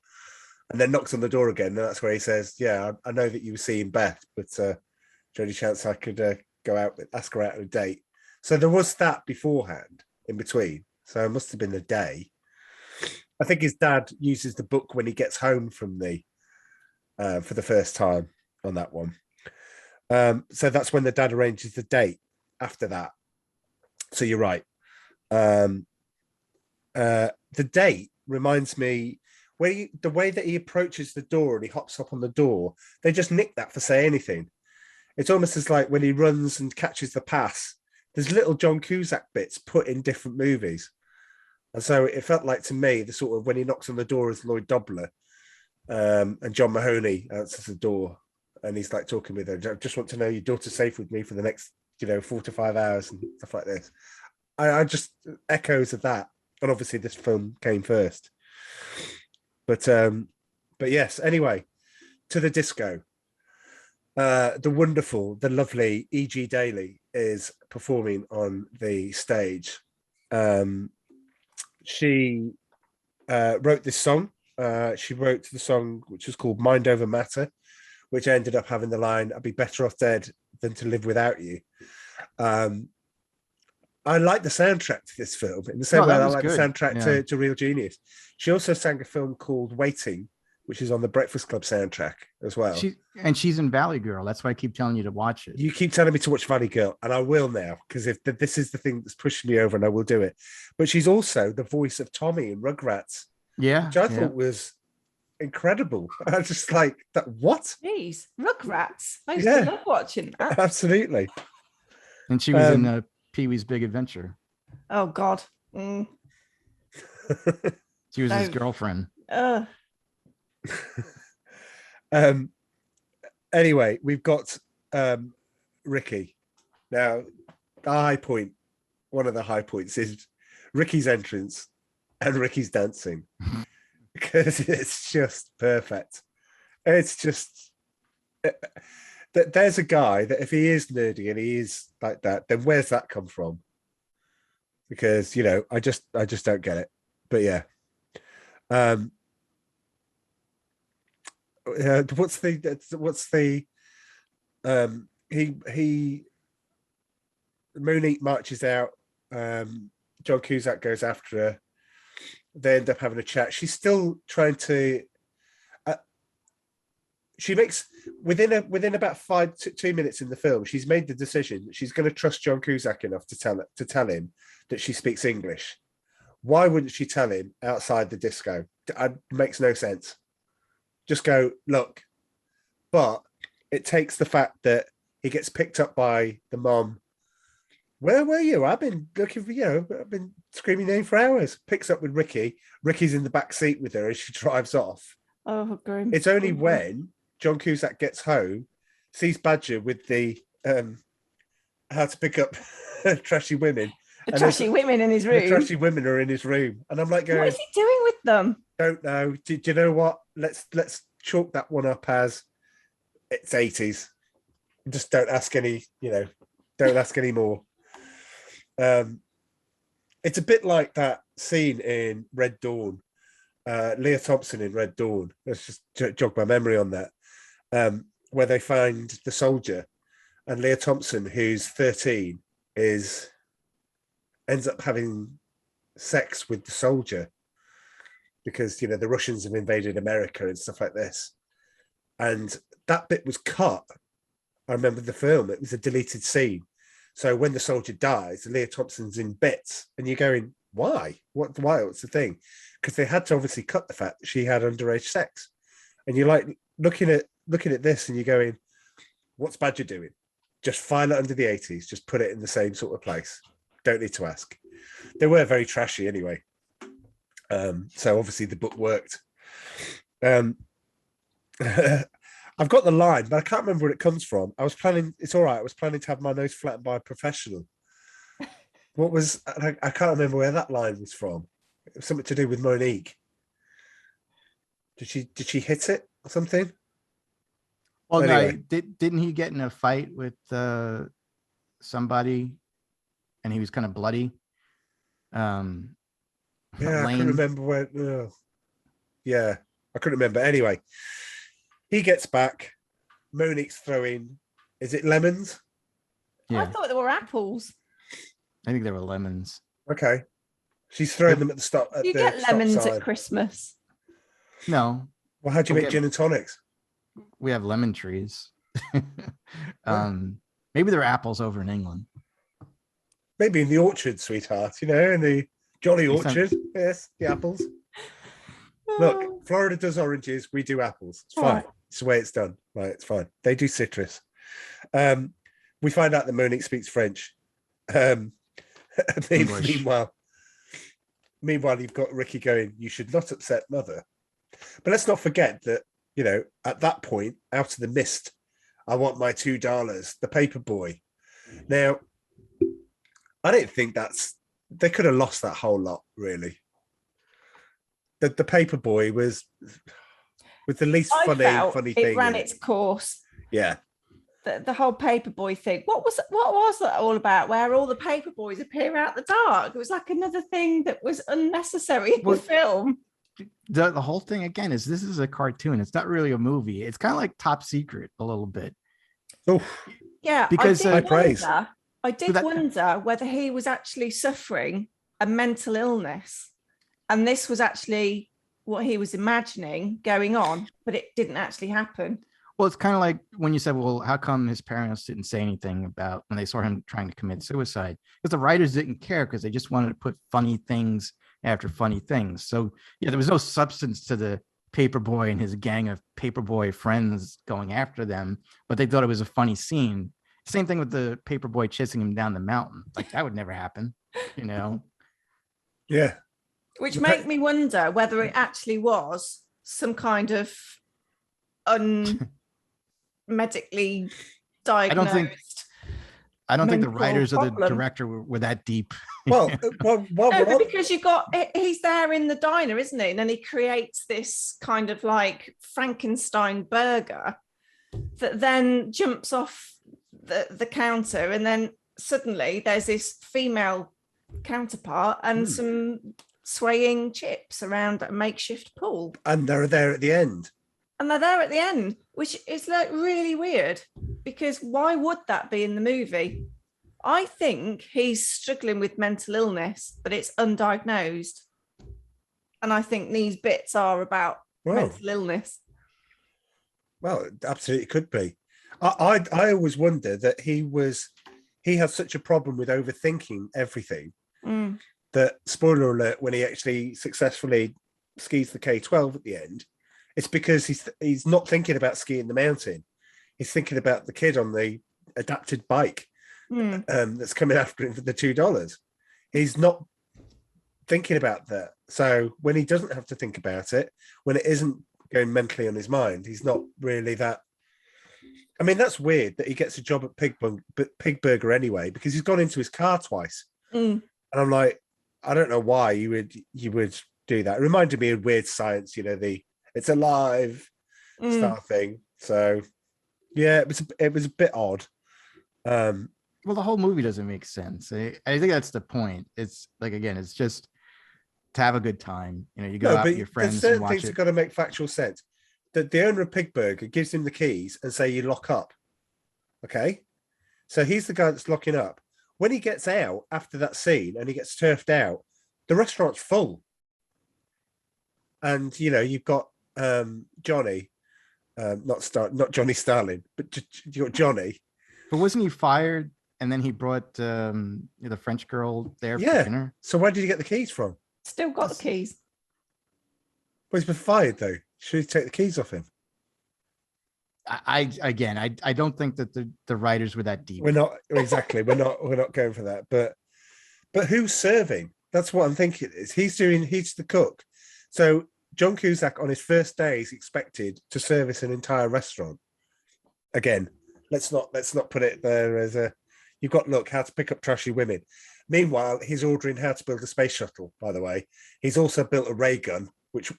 and then knocks on the door again. And that's where he says, "Yeah, I know that you were seeing Beth, but is there any chance I could go out with, ask her out on a date?" So there was that beforehand, in between. So it must have been a day. I think his dad uses the book when he gets home from the for the first time on that one. So that's when the dad arranges the date after that. So you're right. The date reminds me the way that he approaches the door and he hops up on the door. They just nick that for say anything. It's almost as like when he runs and catches the pass. There's little John Cusack bits put in different movies. And so it felt like to me, the sort of when he knocks on the door as Lloyd Dobler, and John Mahoney answers the door and he's like talking with her. "I just want to know your daughter's safe with me for the next, 4 to 5 hours," and stuff like this. I just echoes of that. And obviously this film came first. But yes, anyway, to the disco. The wonderful, the lovely E.G. Daly is performing on the stage. She wrote this song. She wrote the song which was called Mind Over Matter, which ended up having the line, "I'd be better off dead than to live without you." I like the soundtrack to this film in the same way I like the soundtrack to Real Genius. She also sang a film called Waiting, which is on the Breakfast Club soundtrack as well.
She's in Valley Girl. That's why I keep telling you to watch it.
You keep telling me to watch Valley Girl, and I will now, because if this is the thing that's pushing me over, and I will do it. But she's also the voice of Tommy in Rugrats, which I thought was incredible. I was just like, that. What?
Jeez, Rugrats. I used to love watching that.
Absolutely.
And she was in Pee-wee's Big Adventure.
Oh God.
She was his girlfriend.
Anyway, we've got Ricky. Now, the high point, one of the high points is Ricky's entrance and Ricky's dancing, because it's just perfect. It's just that there's a guy that if he is nerdy and he is like that, then where's that come from? Because I just don't get it. But yeah. What's the Monique marches out, John Cusack goes after her, they end up having a chat. She's still trying to she makes within about 2 minutes in the film, she's made the decision that she's going to trust John Cusack enough to tell him that she speaks English. Why wouldn't she tell him outside the disco? It makes no sense. Just go, look. But it takes the fact that he gets picked up by the mom. Where were you? I've been looking for you. I've been screaming your name for hours. Picks up with Ricky. Ricky's in the back seat with her as she drives off.
Oh, grim.
It's only when John Cusack gets home, sees Badger with the how to pick up trashy women.
The trashy women in his room.
The trashy women are in his room. And I'm like going,
what is he doing with them?
Don't know. Do you know what? Let's chalk that one up as it's 80s. Just don't ask any, don't ask any more. It's a bit like that scene in Red Dawn. Leah Thompson in Red Dawn. Let's just jog my memory on that. Where they find the soldier, and Leah Thompson, who's 13, ends up having sex with the soldier because the Russians have invaded America and stuff like this. And that bit was cut. I remember the film, it was a deleted scene. So when the soldier dies, Leah Thompson's in bits, and you're going, why? Why? What's the thing? Because they had to obviously cut the fact that she had underage sex. And you're like looking at this and you're going, what's Badger doing? Just file it under the 80s, just put it in the same sort of place. Don't need to ask. They were very trashy anyway. So obviously the book worked. I've got the line, but I can't remember where it comes from. It's all right. I was planning to have my nose flattened by a professional. I can't remember where that line was from. It was something to do with Monique. Did she hit it or something?
Well, anyway. No, didn't he get in a fight with somebody and he was kind of bloody?
Yeah, I can't remember where. Yeah, I couldn't remember. Anyway, he gets back. Monique's throwing, is it lemons?
I
Yeah,
thought they were apples.
I think they were lemons.
Okay. She's throwing them at the stop. At
You
the
get
stop
lemons
sign.
at Christmas.
No,
Well, how do you
Okay.
make gin and tonics?
we have lemon trees. Maybe they're apples over in England.
Maybe in the orchard, sweetheart. You know, in the Jolly
You sound-
Orchard. Yes, the apples. Look, Florida does oranges. We do apples. It's fine. It's the way it's done. Right, it's fine. They do citrus. We find out that Monique speaks French.
English.
Meanwhile, you've got Ricky going, you should not upset mother. But let's not forget that, you know, at that point, out of the mist, I want my $2, the paper boy. Now, I don't think they could have lost that whole lot, really. The paper boy was with the least funny thing.
It ran its course.
Yeah.
The whole paperboy thing. What was that all about? Where all the paper boys appear out the dark? It was like another thing that was unnecessary in the film.
The whole thing again is this is a cartoon. It's not really a movie. It's kind of like Top Secret a little bit.
Oh,
yeah.
Because
I did
that-
wonder whether he was actually suffering a mental illness, and this was actually what he was imagining going on, but it didn't actually happen.
Well, it's kind of like when you said, well, how come his parents didn't say anything about when they saw him trying to commit suicide? Because the writers didn't care because they just wanted to put funny things after funny things. So yeah, there was no substance to the paperboy and his gang of paperboy friends going after them, but they thought it was a funny scene. Same thing with the paperboy chasing him down the mountain. Like that would never happen, you know?
Yeah.
Which made me wonder whether it actually was some kind of medically diagnosed.
I don't think the
mental
writers or the
problem.
director were that deep.
Well,
No, because he's there in the diner, isn't he? And then he creates this kind of like Frankenstein burger that then jumps off the counter, and then suddenly there's this female counterpart and some swaying chips around a makeshift pool.
And they're there at the end.
And they're there at the end, which is like really weird, because why would that be in the movie? I think he's struggling with mental illness, but it's undiagnosed. And I think these bits are about mental illness.
Well, it absolutely could be. I always wonder that he had such a problem with overthinking everything that, spoiler alert, when he actually successfully skis the K-12 at the end, it's because he's not thinking about skiing the mountain. He's thinking about the kid on the adapted bike that's coming after him for the $2. He's not thinking about that. So when he doesn't have to think about it, when it isn't going mentally on his mind, he's not really that. I mean, that's weird that he gets a job at Pig Burger anyway, because he's gone into his car twice. And I'm like, I don't know why you would do that. It reminded me of Weird Science, you know, the it's alive style thing. So yeah, it was a bit odd.
Well, the whole movie doesn't make sense. I think that's the point. It's like, again, it's just to have a good time. You know, you go out with your friends
certain
and watch
things
it.
have got to make factual sense. The owner of Pig Burger gives him the keys and say you lock up. Okay, so he's the guy that's locking up. When he gets out after that scene and he gets turfed out, the restaurant's full. And you know, you've got Johnny, not Johnny Starlin, but you got Johnny.
But wasn't he fired? And then he brought the French girl there for dinner.
So where did he get the keys from?
Still got the keys.
Well, he's been fired though. Should he take the keys off him?
I don't think that the writers were that deep.
We're not exactly. we're not going for that. But who's serving? That's what I'm thinking. He's the cook. So John Cusack on his first day is expected to service an entire restaurant. Again, let's not put it there as a. You've got how to pick up trashy women. Meanwhile, he's ordering how to build a space shuttle. By the way, he's also built a ray gun,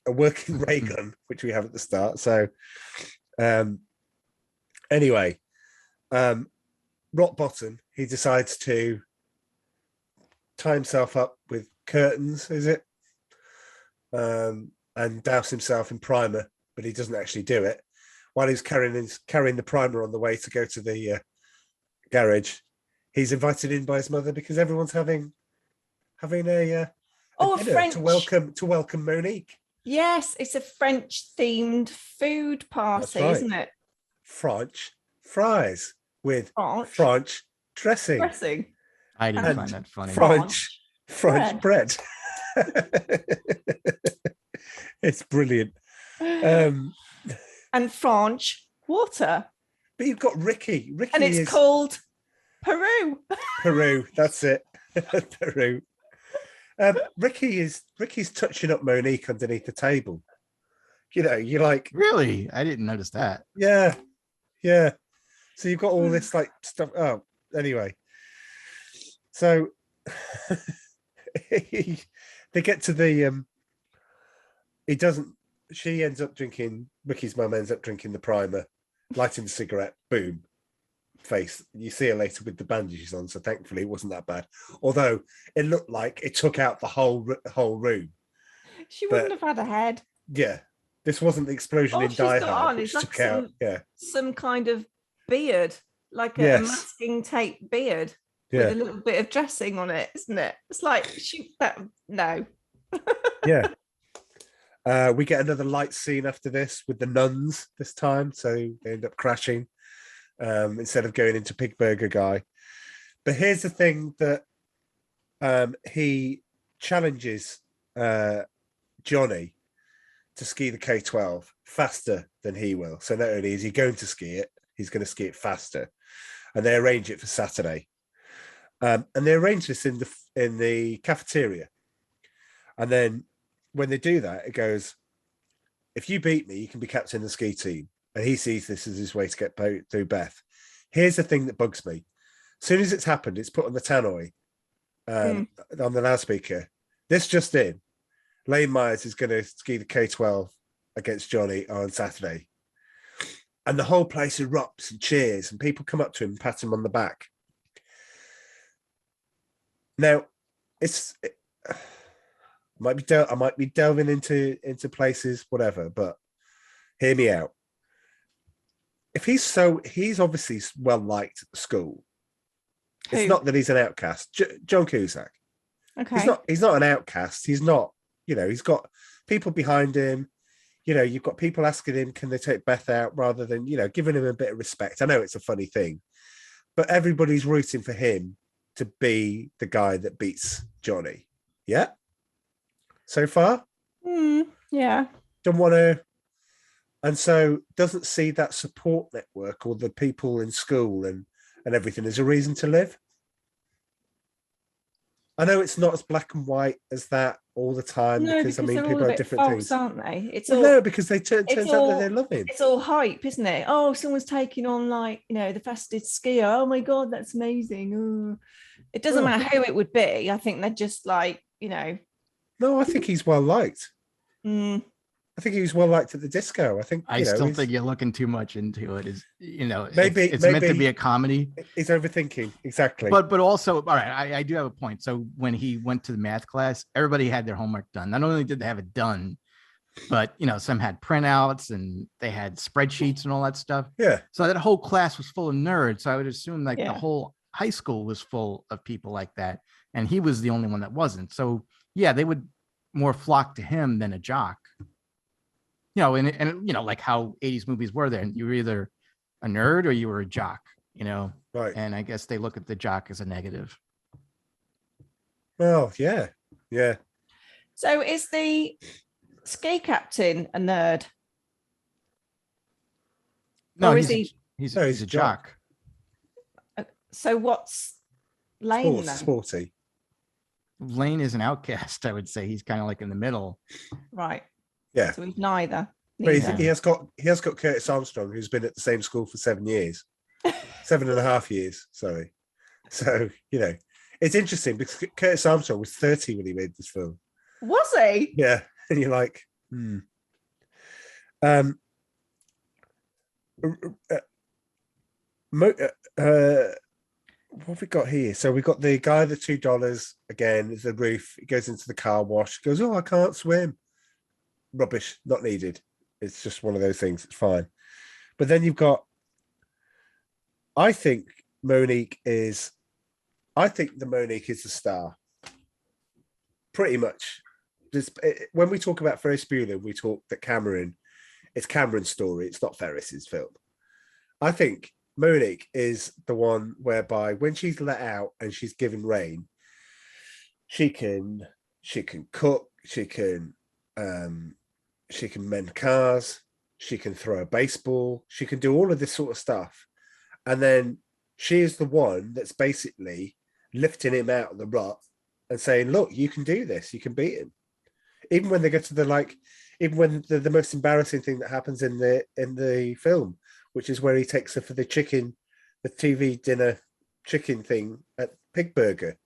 a working ray gun, which we have at the start. So, anyway, rock bottom. He decides to tie himself up with curtains. Is it? and douse himself in primer, but he doesn't actually do it. While he's carrying the primer on the way to go to the garage, he's invited in by his mother because everyone's having a dinner
French
to welcome Monique.
Yes, it's a French themed food party,
right.
isn't it?
French fries with French dressing.
I didn't find that funny.
French bread. It's brilliant.
And French water.
But you've got Ricky.
And it's called Peru.
Peru, that's it. Peru. Ricky's touching up Monique underneath the table. You know, you're like,
really? I didn't notice that.
Yeah. So you've got all this like stuff. Oh, anyway. So they get to the Ricky's mum ends up drinking the primer, lighting the cigarette, boom, face. You see her later with the bandages on, so thankfully it wasn't that bad. Although it looked like it took out the whole room.
She wouldn't have had a head.
Yeah. This wasn't the explosion in Die Hard, which took out
some kind of beard, like a masking tape beard with a little bit of dressing on it, isn't it? It's like no.
Yeah. We get another light scene after this with the nuns this time, so they end up crashing instead of going into Pig Burger Guy. But here's the thing that he challenges Johnny to ski the K12 faster than he will. So not only is he going to ski it, he's going to ski it faster. And they arrange it for Saturday. And they arrange this in the cafeteria. And then when they do that, it goes, if you beat me, you can be captain of the ski team. And he sees this as his way to get through Beth. Here's the thing that bugs me. As soon as it's happened, it's put on the tannoy on the loudspeaker. This just in. Lane Myers is going to ski the K12 against Johnny on Saturday. And the whole place erupts and cheers, and people come up to him and pat him on the back. Now, I might be delving into places, whatever, but hear me out. If he's obviously well liked at the school.
Who?
It's not that he's an outcast. John Cusack.
Okay.
He's not an outcast. He's not. You know, he's got people behind him. You know, you've got people asking him, can they take Beth out, rather than, you know, giving him a bit of respect. I know it's a funny thing, but everybody's rooting for him to be the guy that beats Johnny. Yeah. So far?
Yeah.
Don't want to. And so doesn't see that support network or the people in school and everything as a reason to live. I know it's not as black and white as that all the time, because I mean, people are different
false,
things,
aren't they? It's
no, because they turns out that they love him.
It's all hype, isn't it? Oh, someone's taking on, like, you know, the fastest skier. Oh my god, that's amazing. Oh. It doesn't matter who it would be. I think they're just like, you know.
No, I think he's well liked. I think he was well liked at the disco. I think
I still think you're looking too much into it. Is, you know,
maybe
it's meant to be a comedy.
He's overthinking, exactly.
But also, all right, I do have a point. So when he went to the math class, everybody had their homework done. Not only did they have it done, but you know, some had printouts and they had spreadsheets and all that stuff.
Yeah.
So that whole class was full of nerds. So I would assume like the whole high school was full of people like that, and he was the only one that wasn't. So yeah, they would more flock to him than a jock. You know, and you know, like how 80s movies were there. You were either a nerd or you were a jock, you know.
Right.
And I guess they look at the jock as a negative.
Well, yeah. Yeah.
So is the ski captain a nerd?
No,
or
he's a jock.
So what's Lane then?
Sporty.
Lane is an outcast, I would say. He's kind of like in the middle.
Right.
Yeah.
So he's neither.
But he has got Curtis Armstrong, who's been at the same school for 7 years. 7.5 years, sorry. So, you know, it's interesting because Curtis Armstrong was 30 when he made this film.
Was he?
Yeah. And you're like, what have we got here? So we got the guy, the $2 again, is the roof. He goes into the car wash. He goes, oh, I can't swim. rubbish, not needed. It's just one of those things. It's fine. But then you've got, I think Monique is the star. Pretty much. When we talk about Ferris Bueller, we talk that it's Cameron's story. It's not Ferris's film. I think Monique is the one whereby when she's let out and she's given rein, she can cook, she can mend cars, she can throw a baseball, she can do all of this sort of stuff. And then she is the one that's basically lifting him out of the rut and saying, look, you can do this, you can beat him. Even when they go to the most embarrassing thing that happens in the film, which is where he takes her for the TV dinner chicken thing at Pig Burger,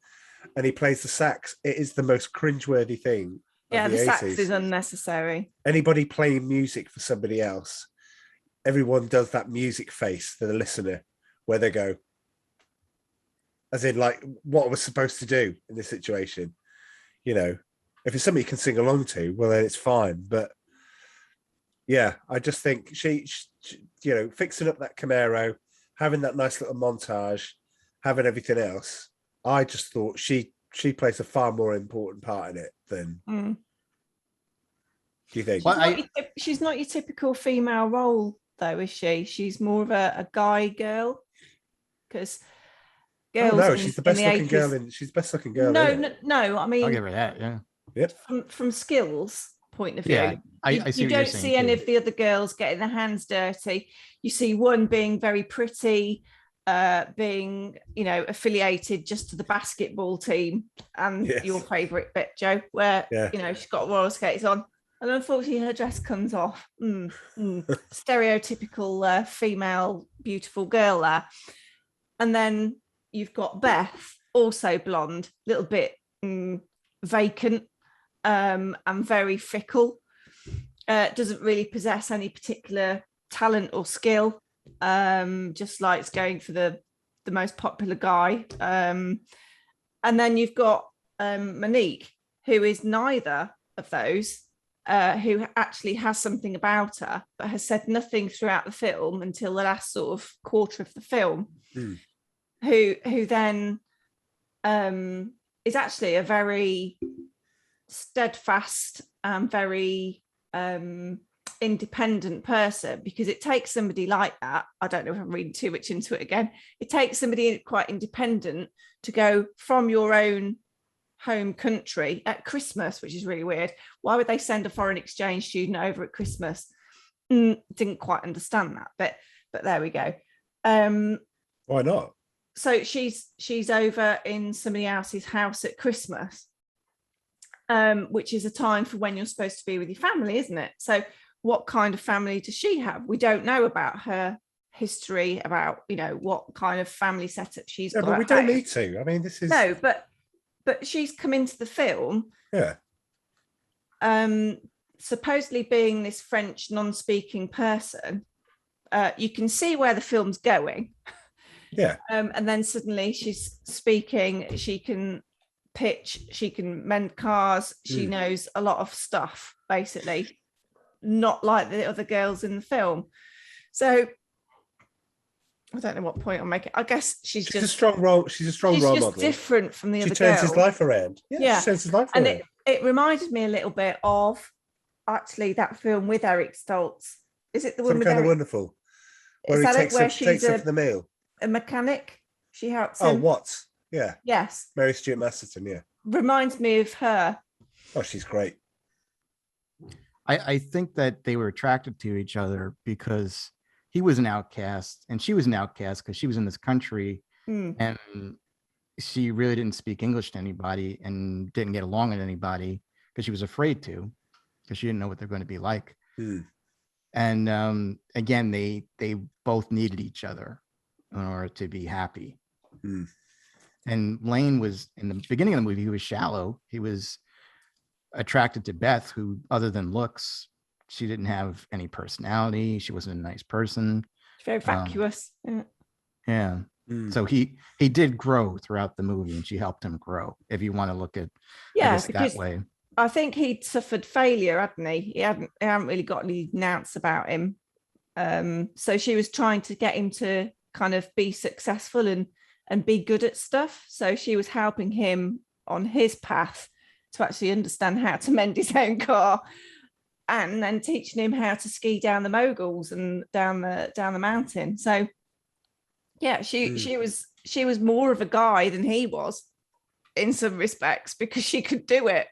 and he plays the sax. It is the most cringeworthy thing.
Yeah,
the
sax
80s.
is unnecessary.
Anybody playing music for somebody else, everyone does that music face to the listener where they go, as in like what I was supposed to do in this situation. You know, if it's something you can sing along to, well, then it's fine. But yeah, I just think she fixing up that Camaro, having that nice little montage, having everything else. I just thought she plays a far more important part in it than. Do you think?
She's not your typical female role, though, is she? She's more of a guy girl, because girls.
Oh, no, she's the best looking girl she's the best looking girl.
No. I mean,
I'll give her that. Yeah.
Yep.
From skills point of view,
Yeah, I see
you
what you're
don't
saying
see any
too.
of the other girls getting their hands dirty. You see one being very pretty, being affiliated just to the basketball team, and your favorite bit, Joe, where she's got roller skates on, and unfortunately her dress comes off. Stereotypical female beautiful girl there. And then you've got Beth, also blonde, little bit vacant, and very fickle. Doesn't really possess any particular talent or skill. Just likes going for the most popular guy. And then you've got Monique, who is neither of those, who actually has something about her, but has said nothing throughout the film until the last sort of quarter of the film. Who then is actually a very steadfast and very independent person, because it takes somebody like that. I don't know if I'm reading too much into it again. It takes somebody quite independent to go from your own home country at Christmas, which is really weird. Why would they send a foreign exchange student over at Christmas? Didn't quite understand that, but there we go.
Why not?
So she's over in somebody else's house at Christmas, which is a time for when you're supposed to be with your family, isn't it? So what kind of family does she have? We don't know about her history, about what kind of family setup she's got.
But we don't need to. I mean, this is
no, but she's come into the film.
Yeah.
Supposedly being this French non-speaking person, you can see where the film's going.
Yeah.
And then suddenly she's speaking, she can pitch, she can mend cars, she knows a lot of stuff, basically, not like the other girls in the film. So I don't know what point I'm making. I guess she's just
a strong role. She's a strong role model.
Different from the other girls.
She turns his life around. Yeah. She turns his life around.
And it reminded me a little bit of actually that film with Eric Stoltz. Is it the one with
Kind
Eric?
of Wonderful? Where he takes her for the meal.
A mechanic. She helps
him.
Oh,
Watts. Yeah.
Yes.
Mary Stuart Masterton. Yeah.
Reminds me of her.
Oh, she's great.
I think that they were attracted to each other because he was an outcast and she was an outcast because she was in this country and she really didn't speak English to anybody and didn't get along with anybody because she was afraid to, because she didn't know what they're going to be like. And again, they both needed each other in order to be happy. And Lane was, in the beginning of the movie, he was shallow. He was attracted to Beth, who, other than looks, she didn't have any personality. She wasn't a nice person.
Very vacuous.
Yeah. So he did grow throughout the movie, and she helped him grow, if you want to look at it that way.
I think he'd suffered failure, hadn't he? He hadn't really got any nouns about him. So she was trying to get him to kind of be successful and be good at stuff. So she was helping him on his path to actually understand how to mend his own car, and then teaching him how to ski down the moguls and down the mountain. So yeah, she was more of a guy than he was in some respects, because she could do it,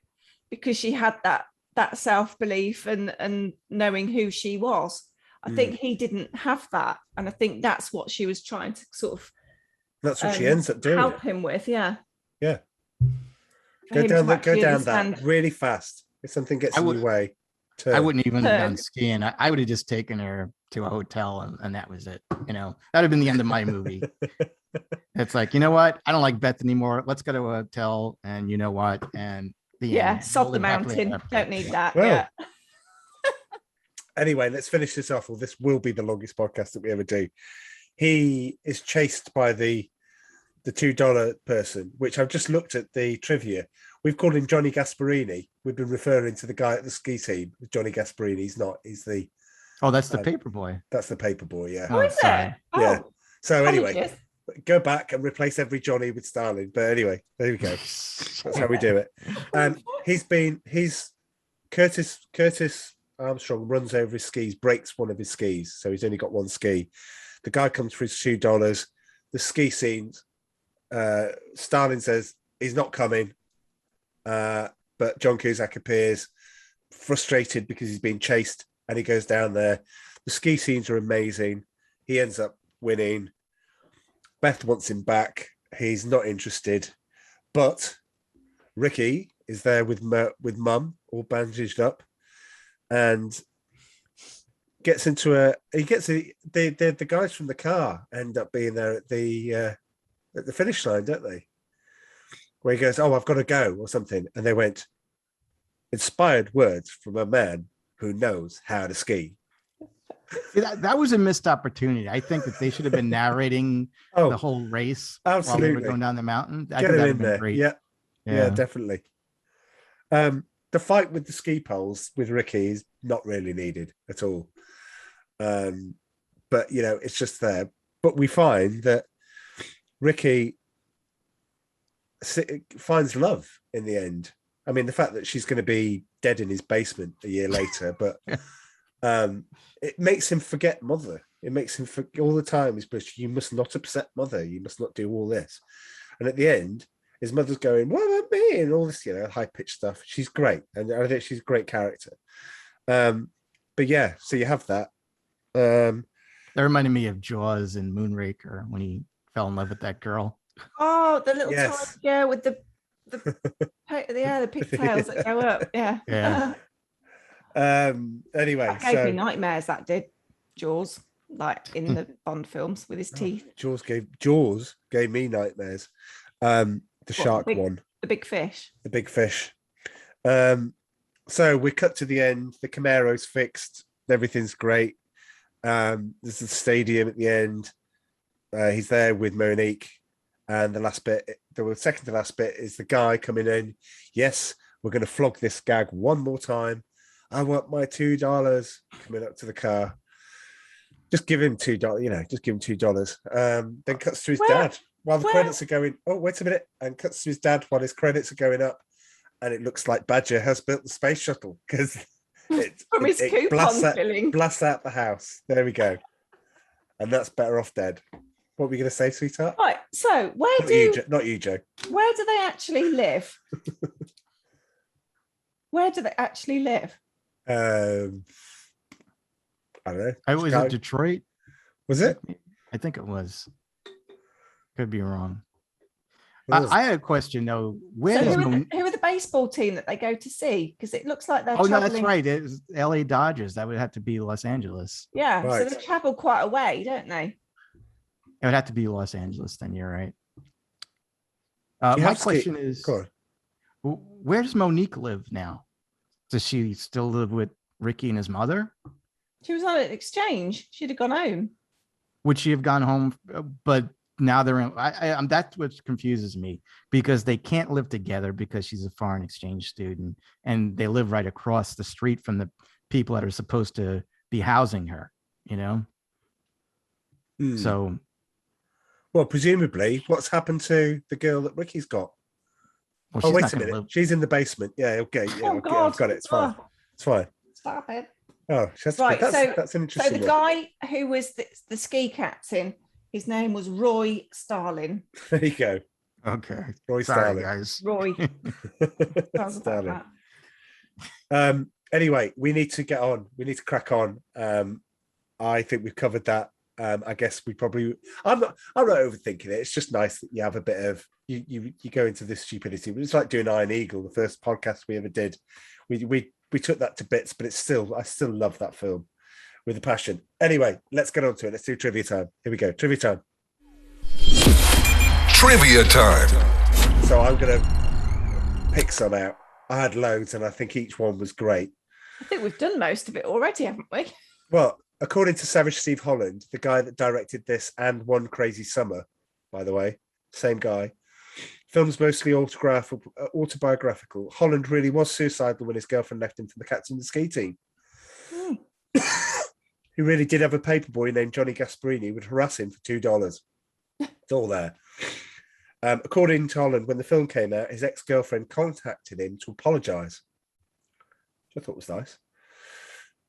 because she had that self-belief and knowing who she was. I think he didn't have that, and I think that's what she was trying to sort of
that's what she ends up doing.
Help him with, yeah.
Go down that really fast. If something gets in your way,
I wouldn't even have gone skiing. I would have just taken her to a hotel and that was it. You know, that'd have been the end of my movie. It's like, you know what? I don't like Beth anymore. Let's go to a hotel, and you know what? And
sod the mountain. Don't need that.
Well,
yeah.
Anyway, let's finish this off, or this will be the longest podcast that we ever do. He is chased by the $2 person, which I've just looked at the trivia. We've called him Johnny Gasparini. We've been referring to the guy at the ski team, Johnny Gasparini. He's not. He's the.
Oh, that's the paper boy.
That's the paper boy. Yeah.
Oh, is it? Oh,
yeah. So anyway, go back and replace every Johnny with Stalin. But anyway, there we go. That's how we do it. He's Curtis Armstrong runs over his skis, breaks one of his skis, so he's only got one ski. The guy comes for his $2. The ski scenes. Stalin says he's not coming, but John Cusack appears, frustrated because he's been chased, and he goes down there. The ski scenes are amazing. He ends up winning. Beth wants him back. He's not interested, but Ricky is there with Mum, all bandaged up, and the guys from the car end up being there at the finish line, don't they? Where he goes, "Oh, I've got to go," or something, and they went, "Inspired words from a man who knows how to ski."
That was a missed opportunity. I think that they should have been narrating the whole race
absolutely
while they were going down the mountain.
Get him in there. Great. Yeah, definitely. The fight with the ski poles with Ricky is not really needed at all. But you know, it's just there. But we find that Ricky finds love in the end. I mean, the fact that she's going to be dead in his basement a year later, but it makes him forget Mother. It makes him forget all the time. He's pushed, "You must not upset Mother. You must not do all this." And at the end, his mother's going, "What about me?" and all this, high-pitched stuff. She's great, and I think she's a great character. But yeah, so you have that.
That reminded me of Jaws and Moonraker when he fell in love with that girl.
Oh, the little tiny girl with the pigtails that go up. Yeah.
Anyway,
that gave me nightmares. That did Jaws, like in the Bond films with his teeth.
Jaws gave me nightmares. The shark one,
the big fish.
The big fish. So we cut to the end. The Camaro's fixed. Everything's great. There's the stadium at the end. He's there with Monique. And the last bit, the second to last bit, is the guy coming in. "Yes, we're going to flog this gag one more time. I want my $2." Coming up to the car. Just give him $2, just give him $2. Then cuts to his dad while the credits are going. Oh, wait a minute. And cuts to his dad while his credits are going up. And it looks like Badger has built the space shuttle because it blasts out the house. There we go. And that's Better Off Dead. What were we going to say, sweetheart?
Right. So
not you, Joe.
Where do they actually live? Where do they actually live?
I don't know.
I was in Detroit.
Was it?
I think it was. Could be wrong. I had a question though.
Who are the baseball team that they go to see? Because it looks like they're.
Oh no, that's right. It was LA Dodgers. That would have to be Los Angeles.
Yeah, right. So they travel quite a way, don't they?
It would have to be Los Angeles. Then you're right. My question is, where does Monique live now? Does she still live with Ricky and his mother?
She was on an exchange. She'd have gone home.
Would she have gone home? But now they're in. That's what confuses me, because they can't live together because she's a foreign exchange student, and they live right across the street from the people that are supposed to be housing her. So,
well, presumably, what's happened to the girl that Ricky's got?
well,
Oh,
she's
wait
not
a
gonna
minute.
live.
She's in the basement. Yeah, okay. Yeah,
Oh,
okay,
God.
I've got it. It's fine.
Oh.
It's fine.
Stop it.
Oh, that's
Right,
good.
so
That's an
So
interesting
the
one.
guy who was the ski captain, his name was Roy Starlin.
There you go.
Okay.
Roy
Sorry,
Starlin.
guys.
Roy. Sounds about
Starlin.
that.
Anyway, we need to get on. We need to crack on. I think we've covered that. I guess we probably. I'm not overthinking it. It's just nice that you have a bit of you go into this stupidity. It's like doing Iron Eagle, the first podcast we ever did. We took that to bits, but I still love that film with a passion. Anyway, let's get on to it. Let's do trivia time. Here we go. Trivia time.
Trivia time.
So I'm gonna pick some out. I had loads, and I think each one was great.
I think we've done most of it already, haven't we?
Well, according to Savage Steve Holland, the guy that directed this and One Crazy Summer, by the way, same guy. Film's mostly autobiographical. Holland really was suicidal when his girlfriend left him for the captain of the ski team. He really did have a paperboy named Johnny Gasparini who would harass him for $2. It's all there. According to Holland, when the film came out, his ex-girlfriend contacted him to apologise, which I thought was nice.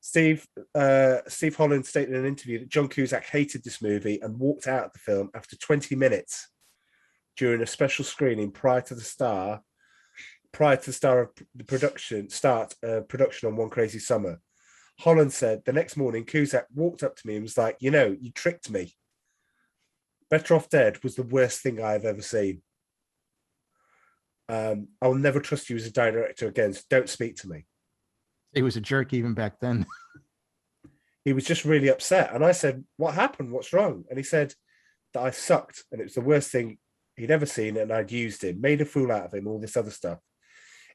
Steve Holland stated in an interview that John Cusack hated this movie and walked out of the film after 20 minutes during a special screening prior to the start of the production on One Crazy Summer. Holland said the next morning Cusack walked up to me and was like, you tricked me. Better Off Dead was the worst thing I've ever seen. I'll never trust you as a director again, so don't speak to me.
He was a jerk even back then.
He was just really upset. And I said, what happened? What's wrong? And he said that I sucked and it was the worst thing he'd ever seen, and I'd used him, made a fool out of him, all this other stuff.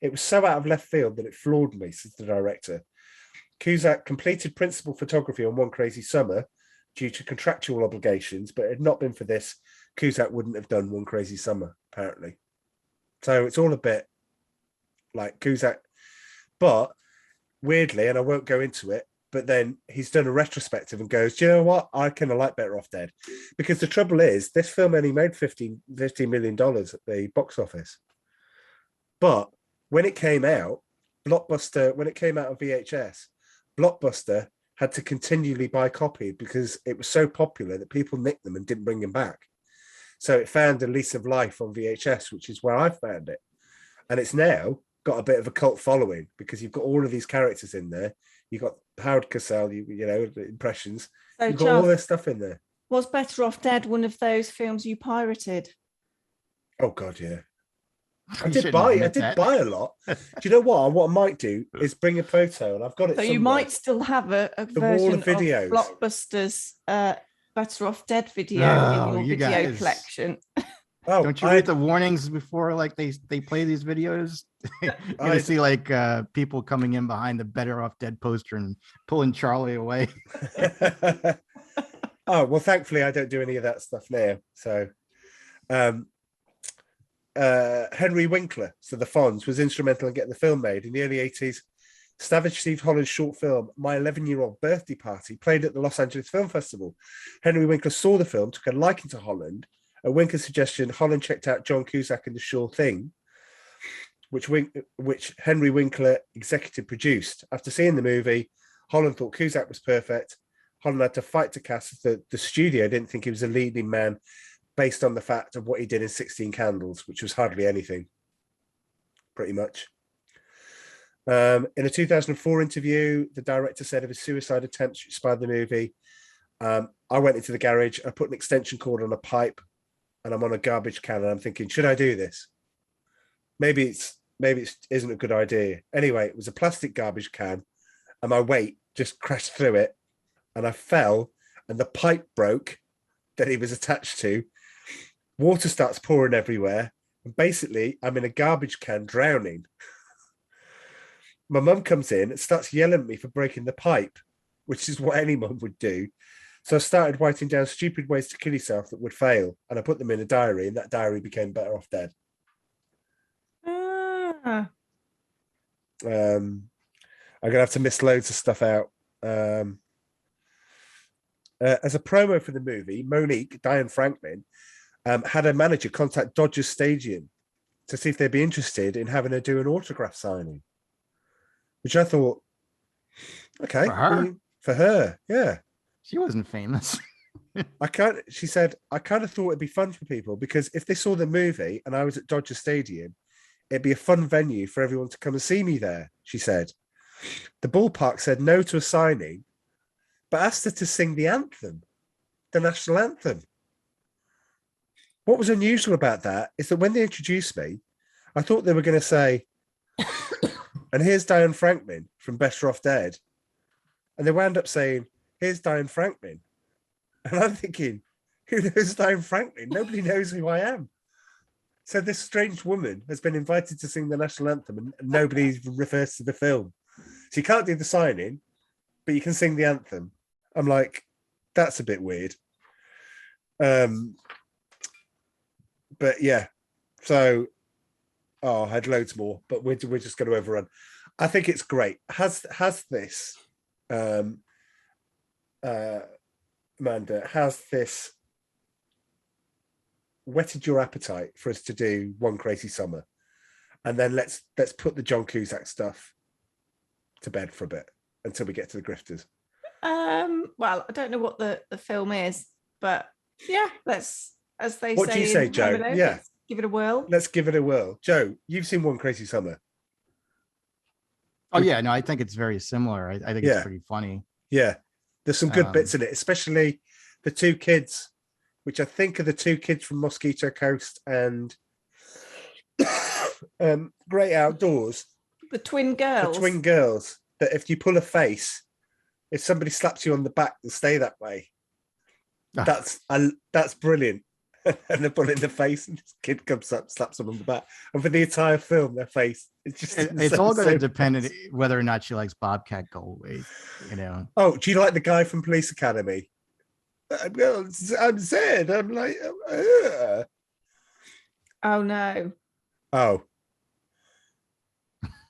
It was so out of left field that it floored me, says the director. Cusack completed principal photography on One Crazy Summer due to contractual obligations, but had it not been for this, Cusack wouldn't have done One Crazy Summer, apparently. So it's all a bit like Cusack. But weirdly, and I won't go into it, but then he's done a retrospective and goes, do you know what? I kind of like Better Off Dead. Because the trouble is, this film only made $15 million at the box office. But when it came out, when it came out on VHS, Blockbuster had to continually buy copies because it was so popular that people nicked them and didn't bring them back. So it found a lease of life on VHS, which is where I found it. And it's now got a bit of a cult following because you've got all of these characters in there. You've got Howard Cosell, the impressions.
So
You've got all this stuff in there.
Was Better Off Dead one of those films you pirated?
Oh, God, yeah. I
You
did
shouldn't
buy
admit that.
a lot. Do you know what? What I might do is bring a photo, and I've got it
So
somewhere.
you might still have a
The wall
version
of videos.
of Blockbuster's Better Off Dead video
Oh,
in your
you
video
guys.
collection.
Oh,
Don't you read the warnings before, like they play these videos? You're gonna see like people coming in behind the Better Off Dead poster and pulling Charlie away.
Oh, well, thankfully I don't do any of that stuff now. So Henry Winkler, so the Fonz, was instrumental in getting the film made in the early 80s. Savage Steve Holland's short film, My 11-Year-Old Birthday Party, played at the Los Angeles Film Festival. Henry Winkler saw the film, took a liking to Holland. At Winkler's suggestion, Holland checked out John Cusack in The Sure Thing, which Henry Winkler executive produced. After seeing the movie, Holland thought Cusack was perfect. Holland had to fight to cast. The studio didn't think he was a leading man based on the fact of what he did in 16 Candles, which was hardly anything, pretty much. In a 2004 interview, the director said of his suicide attempts to inspire the movie, I went into the garage, I put an extension cord on a pipe, and I'm on a garbage can, and I'm thinking, should I do this? Maybe it isn't a good idea. Anyway, it was a plastic garbage can, and my weight just crashed through it, and I fell, and the pipe broke that he was attached to. Water starts pouring everywhere, and basically, I'm in a garbage can drowning. My mum comes in and starts yelling at me for breaking the pipe, which is what any mum would do. So I started writing down stupid ways to kill yourself that would fail, and I put them in a diary, and that diary became Better Off Dead.
Ah.
I'm gonna have to miss loads of stuff out. As a promo for the movie, Monique, Diane Franklin, had a manager contact Dodgers Stadium to see if they'd be interested in having her do an autograph signing, which I thought, okay, for her, yeah.
She wasn't famous.
She said, I kind of thought it'd be fun for people because if they saw the movie and I was at Dodger Stadium, it'd be a fun venue for everyone to come and see me there, she said. The ballpark said no to a signing, but asked her to sing the anthem, the national anthem. What was unusual about that is that when they introduced me, I thought they were going to say, and here's Diane Franklin from Better Off Dead. And they wound up saying, here's Diane Franklin. And I'm thinking, who knows Diane Franklin? Nobody knows who I am. So this strange woman has been invited to sing the national anthem and nobody refers to the film. So you can't do the signing, but you can sing the anthem. I'm like, that's a bit weird. But yeah, so I had loads more, but we're just going to overrun. I think it's great. Has this, Amanda, has this whetted your appetite for us to do One Crazy Summer, and then let's put the John Cusack stuff to bed for a bit until we get to the grifters.
Well, I don't know what the film is, but yeah, let's, as they say.
What do you say, Joe? Yeah,
give it a whirl.
Let's give it a whirl. Joe, you've seen One Crazy Summer.
Oh yeah, no, I think it's very similar. I think it's pretty funny.
Yeah, there's some good bits in it, especially the two kids, which I think are the two kids from Mosquito Coast and Great Outdoors.
The twin girls.
The twin girls. That if you pull a face, if somebody slaps you on the back, they'll stay that way. That's brilliant. And they're pulling the face, and this kid comes up, slaps them on the back, and for the entire film, their face it's
all going to depend whether or not she likes Bobcat Goldthwait, you know.
Oh, do you like the guy from Police Academy? I'm sad. I'm like,
oh no.
Oh.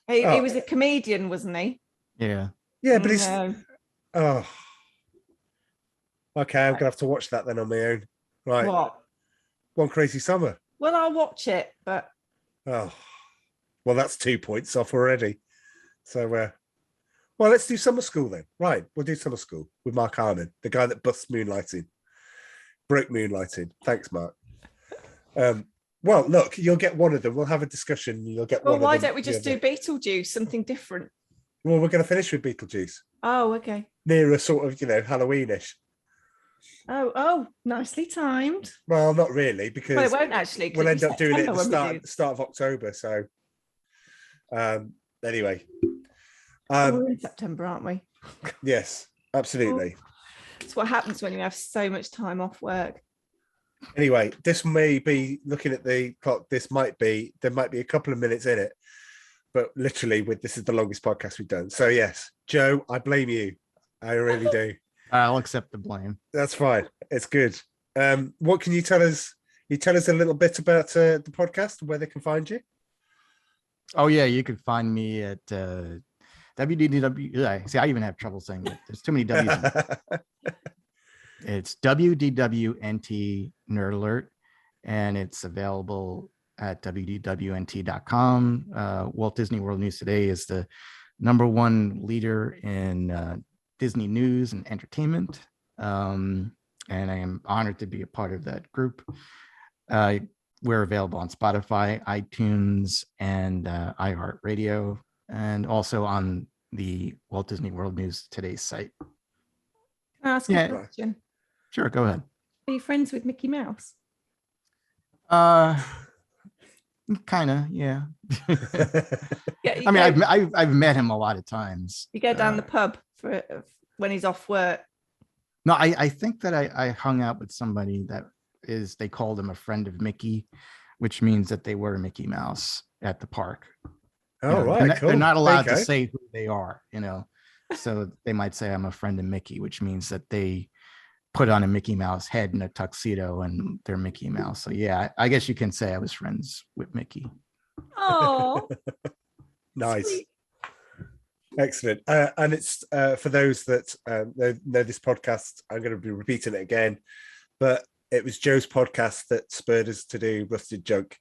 He was a comedian, wasn't he?
Yeah.
Yeah, but it's okay. I'm gonna have to watch that then on my own. Right.
What?
One Crazy Summer.
Well, I'll watch it, but
well, that's 2 points off already. So, well, let's do Summer School then. Right, we'll do Summer School with Mark Harmon, the guy that broke moonlighting. Thanks, Mark. Well, look, you'll get one of them. We'll have a discussion. You'll get one of them.
Well, why don't we just do Beetlejuice, something different?
Well, we're going to finish with Beetlejuice.
Oh, okay.
Near a sort of, Halloweenish.
Oh, nicely timed.
Well, not really, because
it won't actually.
We'll end up doing it at the start of October. So, anyway,
we're in September, aren't we?
Yes, absolutely.
It's what happens when you have so much time off work.
Anyway, this may be, looking at the clock, there might be a couple of minutes in it, but literally, this is the longest podcast we've done. So yes, Joe, I blame you. I really do.
I'll accept the blame.
That's fine. It's good. What can you tell us? You tell us a little bit about the podcast and where they can find you.
Oh yeah, you could find me at WDW. See, I even have trouble saying it. There's too many W's. It's WDWNT Nerd Alert, and it's available at WDWNT.com. Walt Disney World News Today is the #1 leader in Disney news and entertainment, and I am honored to be a part of that group. We're available on Spotify, iTunes, and iHeartRadio, and also on the Walt Disney World News Today site.
Can I ask a question?
Sure, go ahead.
Are you friends with Mickey Mouse?
Kind of, yeah. I mean, I've met him a lot of times.
You go down the pub for when he's off work.
No, I think that I hung out with somebody they called him a friend of Mickey, which means that they were Mickey Mouse at the park.
Oh, right, cool.
They're not allowed to say who they are, so they might say I'm a friend of Mickey, which means that they put on a Mickey Mouse head and a tuxedo and they're Mickey Mouse. So yeah, I guess you can say I was friends with Mickey.
Oh,
Nice.
sweet.
Excellent. And it's for those that know this podcast, I'm going to be repeating it again, but it was Joe's podcast that spurred us to do Rusted Junk.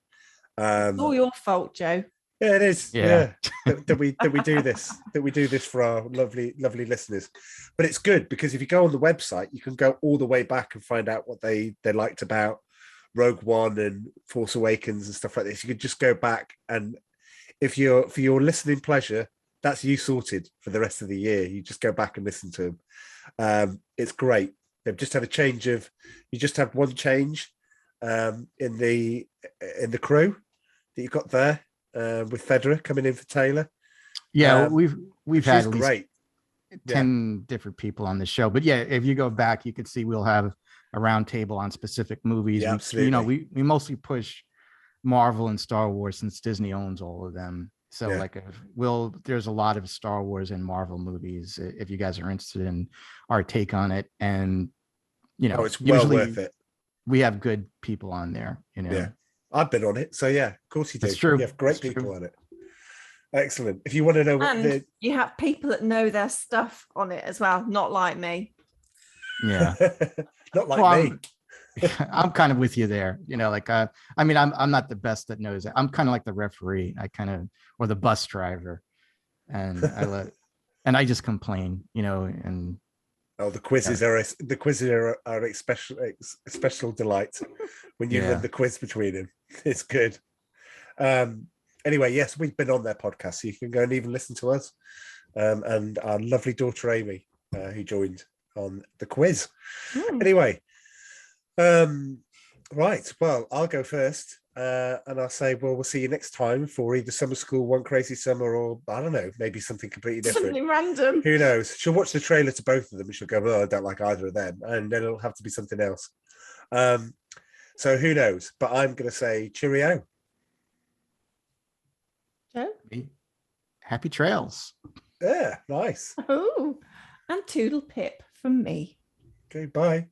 It's all your fault, Joe.
Yeah, it is.
Yeah.
That we do this. That we do this for our lovely listeners. But it's good because if you go on the website, you can go all the way back and find out what they liked about Rogue One and Force Awakens and stuff like this. You could just go back, and if you're for your listening pleasure, that's you sorted for the rest of the year. You just go back and listen to them. It's great. They've just had a change of. You just have one change in the crew that you got there. With Federer coming in for Taylor.
Yeah, we've had at least
great.
10 different people on the show. But yeah, if you go back, you can see we'll have a round table on specific movies.
Yeah, absolutely.
We mostly push Marvel and Star Wars since Disney owns all of them. So there's a lot of Star Wars and Marvel movies if you guys are interested in our take on it. And
it's well worth it.
We have good people on there,
Yeah. I've been on it, so yeah, of course you do.
That's true.
You have great people on it. Excellent. If you want to know what
you have people that know their stuff on it as well, not like me.
Yeah,
not like me.
I'm kind of with you there. I'm not the best that knows it. I'm kind of like the referee. Or the bus driver, and I just complain, and.
Oh, the quizzes are a special delight when you run the quiz between them. It's good. Anyway, yes, we've been on their podcast, so you can go and even listen to us and our lovely daughter Amy, who joined on the quiz. Anyway, right. Well, I'll go first. And I'll say, well, we'll see you next time for either Summer School, One Crazy Summer, or I don't know, maybe something completely different.
Something random.
Who knows? She'll watch the trailer to both of them and she'll go, oh, I don't like either of them. And then it'll have to be something else. So who knows? But I'm going to say cheerio.
Joe?
Happy trails.
Yeah, nice.
Oh, and toodle pip from me.
Okay, bye.